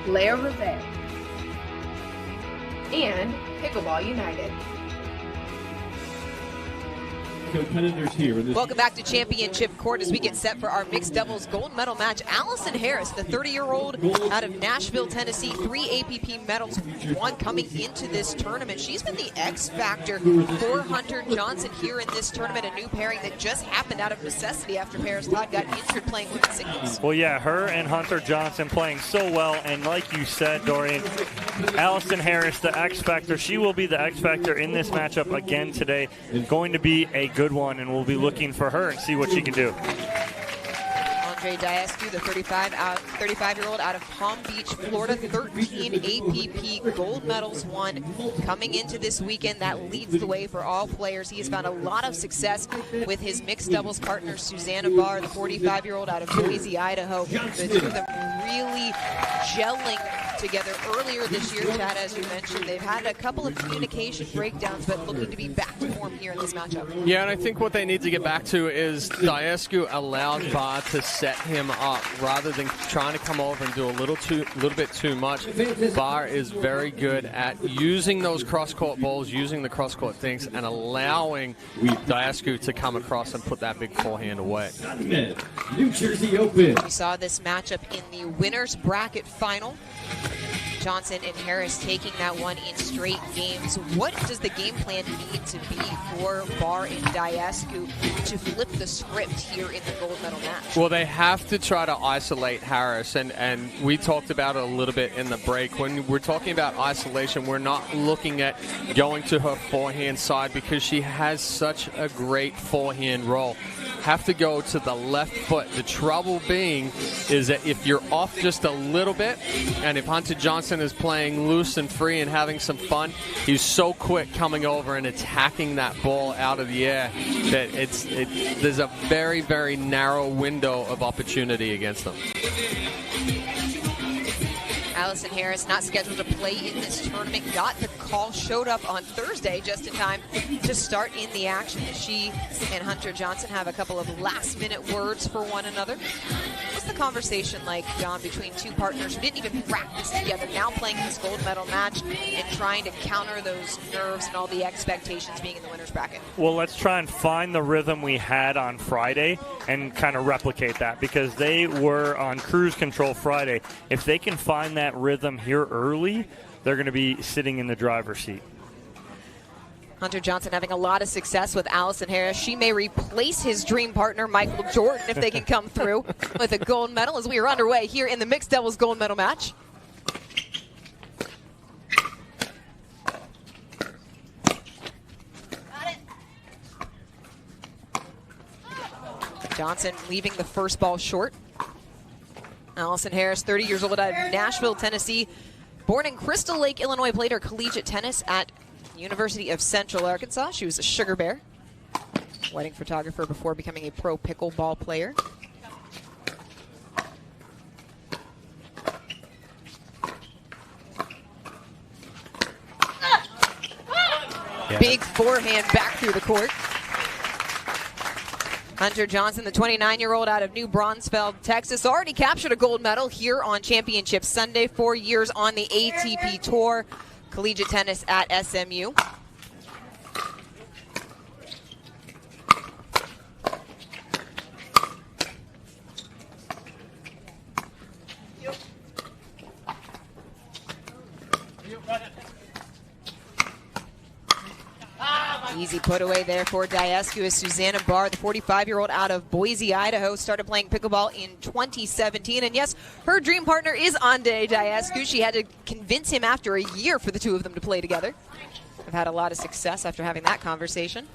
S9: Leo Reve, and Pickleball United.
S7: Competitors here.
S3: Welcome back to Championship Court as we get set for our mixed doubles gold medal match. Allison Harris, the 30-year-old out of Nashville, Tennessee, 3 APP medals, 1 coming into this tournament. She's been the X factor for Hunter Johnson here in this tournament, a new pairing that just happened out of necessity after Paris Todd got injured playing women's singles.
S5: Well, yeah, her and Hunter Johnson playing so well, and like you said, Dorian, Allison Harris, the X factor, she will be the X factor in this matchup again today. Going to be a good one, and we'll be looking for her and see what she can do.
S3: Andre Diascu, the 35-year-old out of Palm Beach, Florida, 13 APP gold medals won. Coming into this weekend, that leads the way for all players. He has found a lot of success with his mixed doubles partner, Susanna Barr, the 45-year-old out of Boise, Idaho. The two of them really gelling together earlier this year, Chad, as you mentioned. They've had a couple of communication breakdowns, but looking to be back to form here in this matchup.
S4: Yeah, and I think what they need to get back to is Diascu allowed Barr to set him up rather than trying to come over and do a little bit too much. Barr is very good at using those cross-court balls, using the cross-court things, and allowing Diascu to come across and put that big forehand away.
S7: New Jersey Open.
S3: We saw this matchup in the winner's bracket final. Johnson and Harris taking that one in straight games. What does the game plan need to be for Barr and Diascu to flip the script here in the gold medal match?
S4: Well, they have to try to isolate Harris, and we talked about it a little bit in the break. When we're talking about isolation, we're not looking at going to her forehand side because she has such a great forehand roll. Have to go to the left foot. The trouble being is that if you're off just a little bit, and if Hunter Johnson is playing loose and free and having some fun, he's so quick coming over and attacking that ball out of the air that there's a very, very narrow window of opportunity against them.
S3: Allison Harris not scheduled to play in this tournament, got the call, showed up on Thursday just in time to start in the action. She and Hunter Johnson have a couple of last-minute words for one another. What's the conversation like, John, between two partners who didn't even practice together, now playing this gold medal match and trying to counter those nerves and all the expectations being in the winner's bracket?
S5: Well, let's try and find the rhythm we had on Friday and kind of replicate that, because they were on cruise control Friday. If they can find that rhythm here early, they're going to be sitting in the driver's seat.
S3: Hunter Johnson having a lot of success with Allison Harris. She may replace his dream partner, Michael Jordan, if they can come through with a gold medal as we are underway here in the mixed doubles gold medal match. Johnson leaving the first ball short. Allison Harris, 30 years old, out of Nashville, Tennessee. Born in Crystal Lake, Illinois, played her collegiate tennis at University of Central Arkansas. She was a sugar bear, wedding photographer before becoming a pro pickleball player.
S5: Yeah.
S3: Big forehand back through the court. Hunter Johnson, the 29-year-old out of New Braunfels, Texas, already captured a gold medal here on Championship Sunday. 4 years on the ATP Tour, collegiate tennis at SMU. Easy put away there for Diascu as Susanna Barr, the 45-year-old out of Boise, Idaho, started playing pickleball in 2017. And yes, her dream partner is Ande Diascu. She had to convince him after a year for the two of them to play together. I've had a lot of success after having that conversation.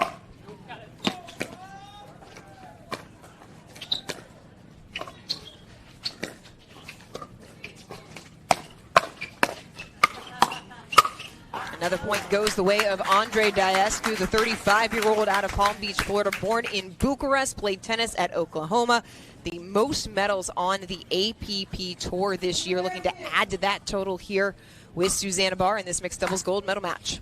S3: Another point goes the way of Andre Diascu, the 35-year-old out of Palm Beach, Florida, born in Bucharest, played tennis at Oklahoma. The most medals on the APP Tour this year, looking to add to that total here with Susanna Barr in this mixed doubles gold medal match.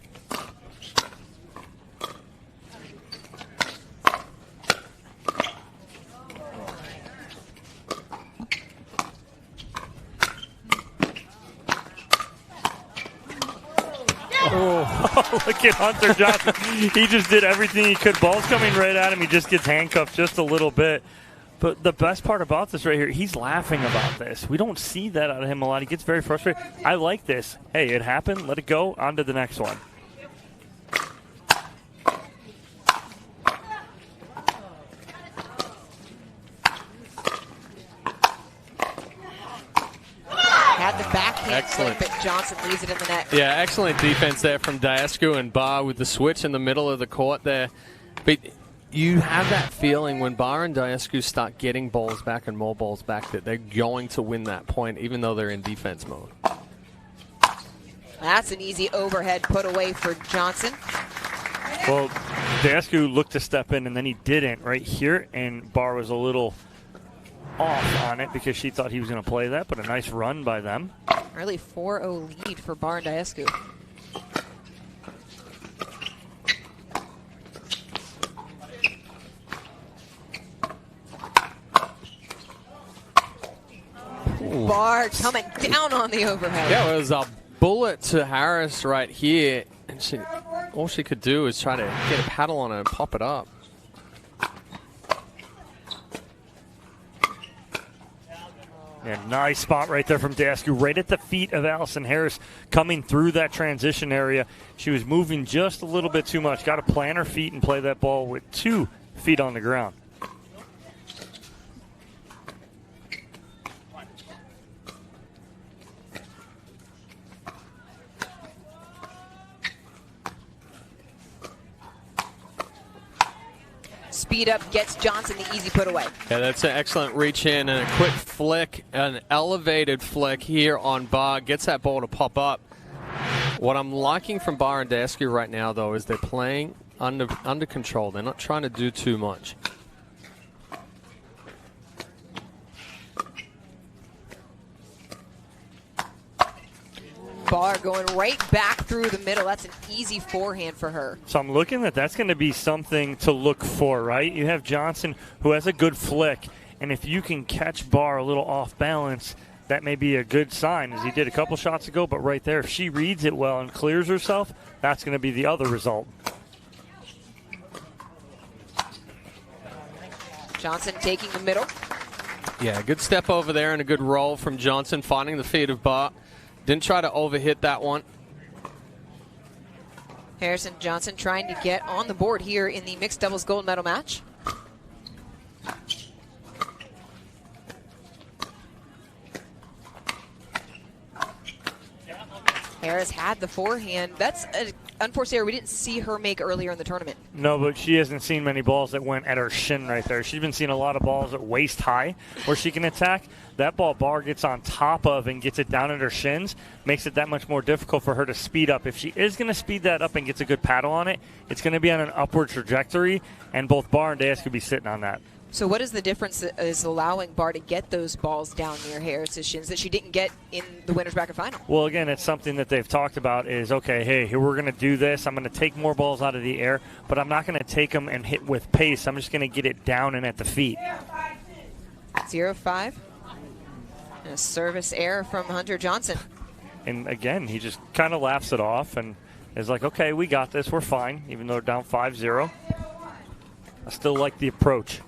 S5: Oh, look at Hunter Johnson. He just did everything he could. Ball's coming right at him. He just gets handcuffed just a little bit. But the best part about this right here, he's laughing about this. We don't see that out of him a lot. He gets very frustrated. I like this. Hey, it happened. Let it go. On to the next one.
S3: Had the backhand
S4: Excellent.
S3: slip, but Johnson leaves it in the net.
S4: Yeah, excellent defense there from Diascu and Barr with the switch in the middle of the court there. But you have that feeling when Barr and Diascu start getting balls back and more balls back that they're going to win that point, even though they're in defense mode.
S3: That's an easy overhead put away for Johnson.
S5: Well, Diascu looked to step in, and then he didn't right here, and Barr was a little off on it because she thought he was going to play that, but a nice run by them.
S3: Early 4-0 lead for Barr and Diascu. Barr coming down on the overhead.
S4: Yeah, it was a bullet to Harris right here, and all she could do is try to get a paddle on it and pop it up.
S5: Yeah, nice spot right there from Diascu, right at the feet of Allison Harris coming through that transition area. She was moving just a little bit too much. Got to plant her feet and play that ball with 2 feet on the ground.
S3: Speed up gets Johnson the easy put away.
S4: Yeah, that's an excellent reach in and a quick flick, an elevated flick here on Barr. Gets that ball to pop up. What I'm liking from Barr and Diascu right now, though, is they're playing under control. They're not trying to do too much.
S3: Barr going right back through the middle. That's an easy forehand for her.
S5: So I'm looking that that's going to be something to look for, right? You have Johnson, who has a good flick, and if you can catch Barr a little off balance, that may be a good sign, as he did a couple shots ago. But right there, if she reads it well and clears herself, that's going to be the other result.
S3: Johnson taking the middle.
S4: Yeah, good step over there and a good roll from Johnson, finding the feet of Barr. Didn't try to overhit that one.
S3: Harrison Johnson trying to get on the board here in the mixed doubles gold medal match. Harris had the forehand. That's an unforced error we didn't see her make earlier in the tournament.
S5: No, but she hasn't seen many balls that went at her shin right there. She's been seeing a lot of balls at waist high where she can attack. That ball Barr gets on top of and gets it down at her shins, makes it that much more difficult for her to speed up. If she is going to speed that up and gets a good paddle on it, it's going to be on an upward trajectory, and both Barr and Diascu could be sitting on that.
S3: So what is the difference that is allowing Barr to get those balls down near Harris's shins that she didn't get in the winner's bracket final?
S5: Well, again, it's something that they've talked about is, okay, hey, here we're going to do this. I'm going to take more balls out of the air, but I'm not going to take them and hit with pace. I'm just going to get it down and at the feet.
S3: 0-5. And a service error from Hunter Johnson.
S5: And, again, he just kind of laughs it off and is like, okay, we got this. We're fine, even though they're down 5-0. I still like the approach.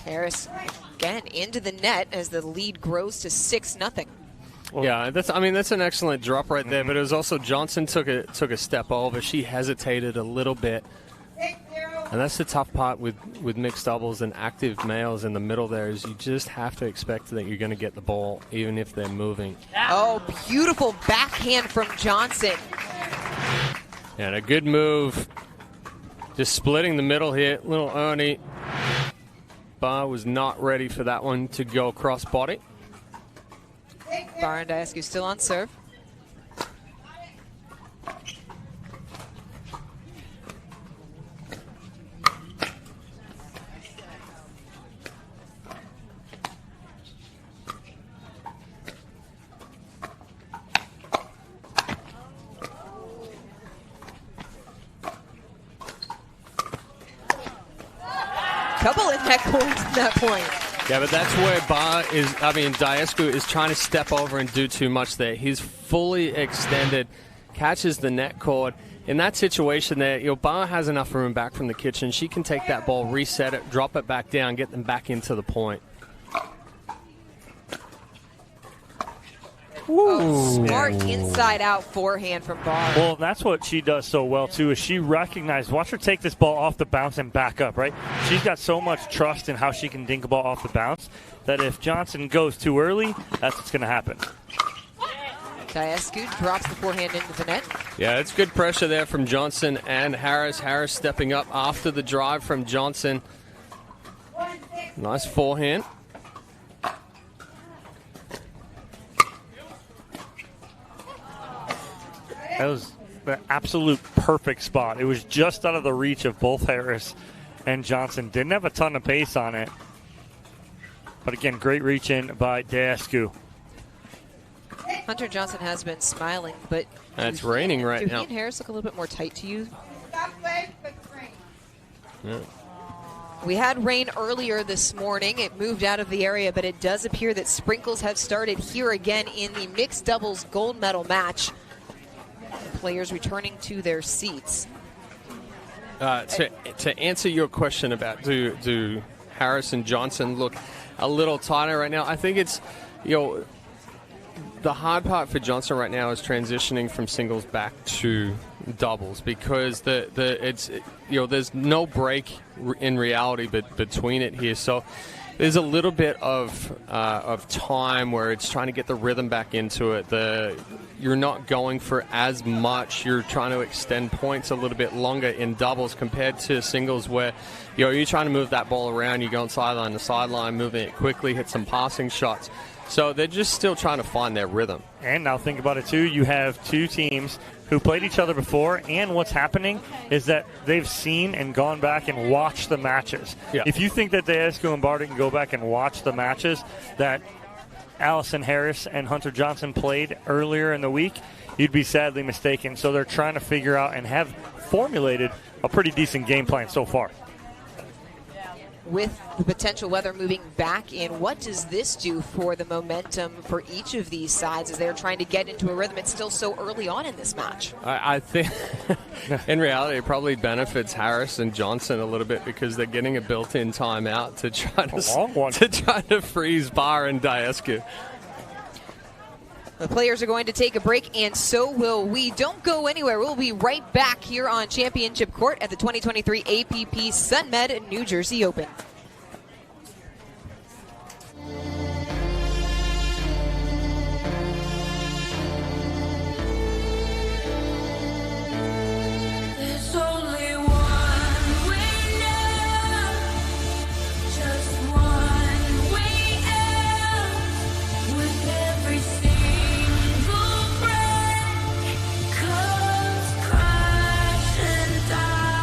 S3: Harris, again, into the net as the lead grows to 6-0.
S4: Yeah, that's an excellent drop right there, but it was also Johnson took a step over. She hesitated a little bit. And that's the tough part with mixed doubles and active males in the middle there is you just have to expect that you're going to get the ball even if they're moving.
S3: Oh, beautiful backhand from Johnson.
S4: And a good move. Just splitting the middle here. Little Ernie. Barr was not ready for that one to go cross body.
S3: Barr and Diascu still on serve. Couple of net points at that point.
S4: Yeah, but that's where Diascu is trying to step over and do too much there. He's fully extended, catches the net cord. In that situation there, Barr has enough room back from the kitchen. She can take that ball, reset it, drop it back down, get them back into the point.
S3: Oh, smart inside-out forehand from Barr.
S5: Well, that's what she does so well, too, is she recognizes, watch her take this ball off the bounce and back up, right? She's got so much trust in how she can dink a ball off the bounce that if Johnson goes too early, that's what's going to happen.
S3: Diascu drops the forehand into the net.
S4: Yeah, it's good pressure there from Johnson and Harris. Harris stepping up after the drive from Johnson. Nice forehand.
S5: That was the absolute perfect spot. It was just out of the reach of both Harris and Johnson. Didn't have a ton of pace on it. But again, great reach in by Diascu.
S3: Hunter Johnson has been smiling, but
S4: it's raining right now.
S3: Do he and Harris look a little bit more tight to you?
S4: Yeah.
S3: We had rain earlier this morning. It moved out of the area, but it does appear that sprinkles have started here again in the mixed doubles gold medal match. Players returning to their seats.
S4: To answer your question about do Harris and Johnson look a little tighter right now, I think it's, the hard part for Johnson right now is transitioning from singles back to doubles because there's no break in reality between it here. So there's a little bit of time where it's trying to get the rhythm back into it. You're not going for as much. You're trying to extend points a little bit longer in doubles compared to singles where you're trying to move that ball around. You're going sideline to sideline, moving it quickly, hit some passing shots. So they're just still trying to find their rhythm.
S5: And now think about it, too. You have two teams who played each other before, and what's happening is that they've seen and gone back and watched the matches.
S4: Yeah.
S5: If you think that Diascu and Barr can go back and watch the matches that Allison Harris and Hunter Johnson played earlier in the week, you'd be sadly mistaken. So they're trying to figure out and have formulated a pretty decent game plan so far.
S3: With the potential weather moving back in, what does this do for the momentum for each of these sides as they're trying to get into a rhythm? It's still so early on in this match.
S4: I think in reality it probably benefits Harris and Johnson a little bit because they're getting a built-in timeout to try to freeze Barr and Diascu.
S3: The players are going to take a break, and so will we. Don't go anywhere. We'll be right back here on Championship Court at the 2023 APP Sunmed New Jersey Open.
S26: There's only one way now, just one way out. With every single breath comes crash and die.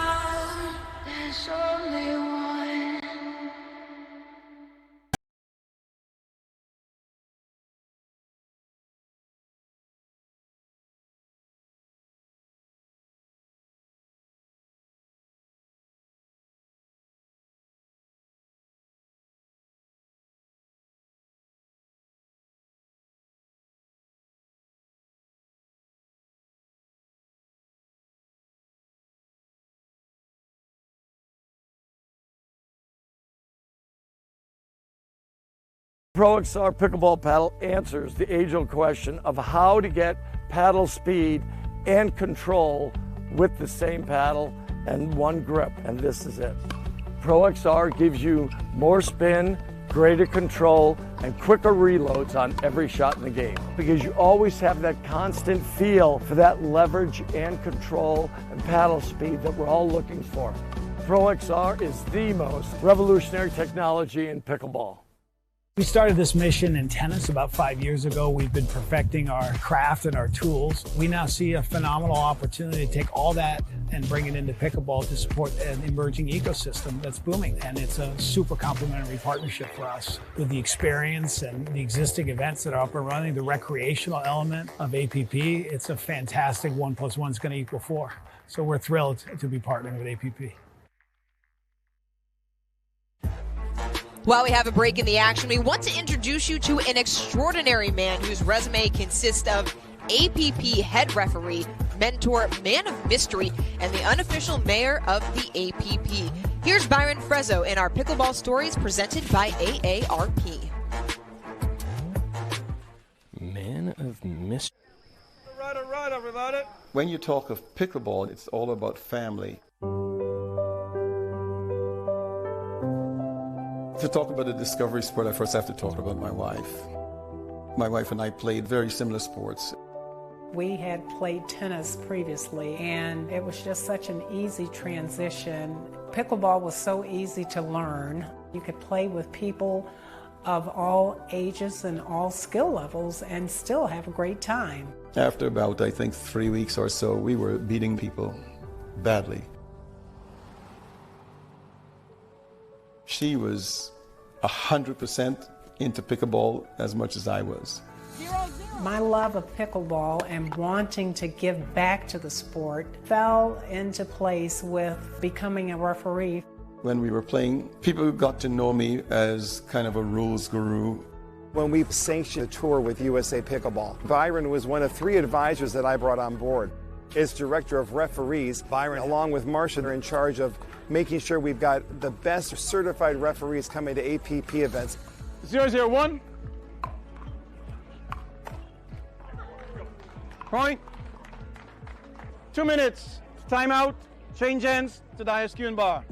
S12: ProXR Pickleball Paddle answers the age-old question of how to get paddle speed and control with the same paddle and one grip, and this is it. ProXR gives you more spin, greater control, and quicker reloads on every shot in the game because you always have that constant feel for that leverage and control and paddle speed that we're all looking for. ProXR is the most revolutionary technology in pickleball.
S11: We started this mission in tennis about 5 years ago. We've been perfecting our craft and our tools. We now see a phenomenal opportunity to take all that and bring it into pickleball to support an emerging ecosystem that's booming. And it's a super complementary partnership for us with the experience and the existing events that are up and running, the recreational element of APP. It's a fantastic 1 + 1 is going to equal 4. So we're thrilled to be partnering with APP.
S3: While we have a break in the action, we want to introduce you to an extraordinary man whose resume consists of APP head referee, mentor, man of mystery, and the unofficial mayor of the APP. Here's Byron Frezzo in our Pickleball Stories presented by AARP.
S4: Man of mystery.
S13: All right, everybody. When you talk of pickleball, it's all about family. To talk about a discovery sport, I first have to talk about my wife. My wife and I played very similar sports.
S15: We had played tennis previously, and it was just such an easy transition. Pickleball was so easy to learn. You could play with people of all ages and all skill levels and still have a great time.
S13: After about, I think, 3 weeks or so, we were beating people badly. She was 100% into pickleball as much as I was.
S15: My love of pickleball and wanting to give back to the sport fell into place with becoming a referee.
S13: When we were playing, people got to know me as kind of a rules guru.
S16: When we sanctioned a tour with USA Pickleball, Byron was one of 3 advisors that I brought on board. As director of referees, Byron, along with Marcia, are in charge of making sure we've got the best certified referees coming to APP events.
S13: 001.
S19: Point. 2 minutes. Timeout. Change ends to the ISQ and bar.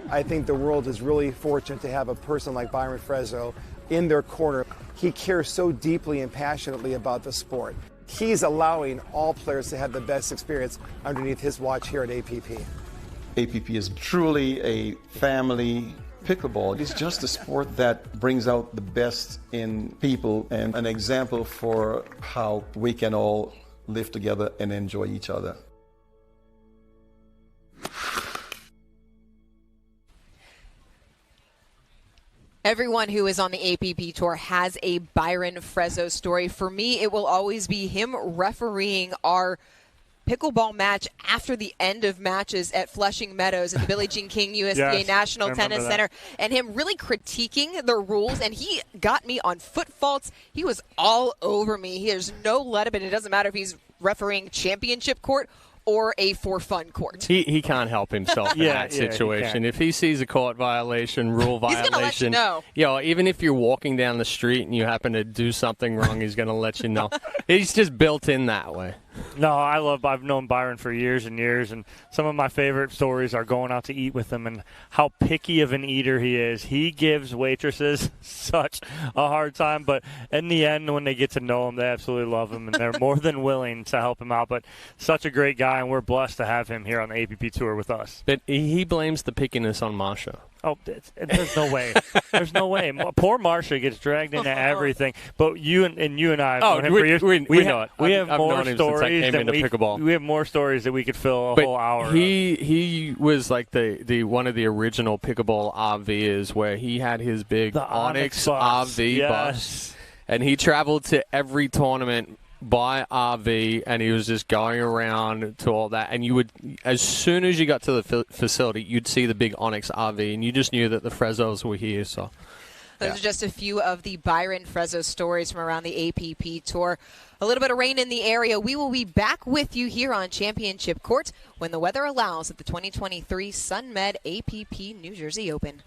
S16: I think the world is really fortunate to have a person like Byron Frezzo in their corner. He cares so deeply and passionately about the sport. He's allowing all players to have the best experience underneath his watch here at APP.
S13: APP is truly a family. Pickleball is just a sport that brings out the best in people and an example for how we can all live together and enjoy each other.
S3: Everyone who is on the APP Tour has a Byron Frezzo story. For me, it will always be him refereeing our pickleball match after the end of matches at Flushing Meadows at the Billie Jean King USDA National Tennis Center, and him really critiquing the rules, and he got me on foot faults. He was all over me. There's no let up, and it doesn't matter if he's refereeing championship court or a for fun court.
S4: He can't help himself in that situation. If he sees a court violation, rule violation,
S3: he's going to let you know.
S4: Even if you're walking down the street and you happen to do something wrong, he's going to let you know. He's just built in that way.
S5: No, I've known Byron for years and years, and some of my favorite stories are going out to eat with him and how picky of an eater he is. He gives waitresses such a hard time, but in the end, when they get to know him, they absolutely love him, and they're more than willing to help him out. But such a great guy, and we're blessed to have him here on the APP Tour with us.
S4: But he blames the pickiness on Marsha.
S5: Oh, there's no way. There's no way. Poor Marsha gets dragged into everything. But you and I have known him for years.
S4: We know it.
S5: We have more stories
S4: than
S5: we have more stories that we could fill a whole hour.
S4: He was like the one of the original pickleball RVers where he had his big Onyx RV bus, and he traveled to every tournament by RV, and he was just going around to all that, and you would, as soon as you got to the facility, you'd see the big Onyx RV, and you just knew that the Frezzos were here. So
S3: those are just a few of the Byron Frezzo stories from around the APP Tour. A little bit of rain in the area. We will be back with you here on Championship Court when the weather allows at the 2023 Sunmed APP New Jersey Open.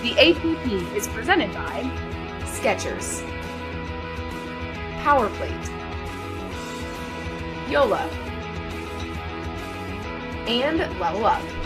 S9: The APP is presented by Skechers, Powerplate, Yola, and Level Up.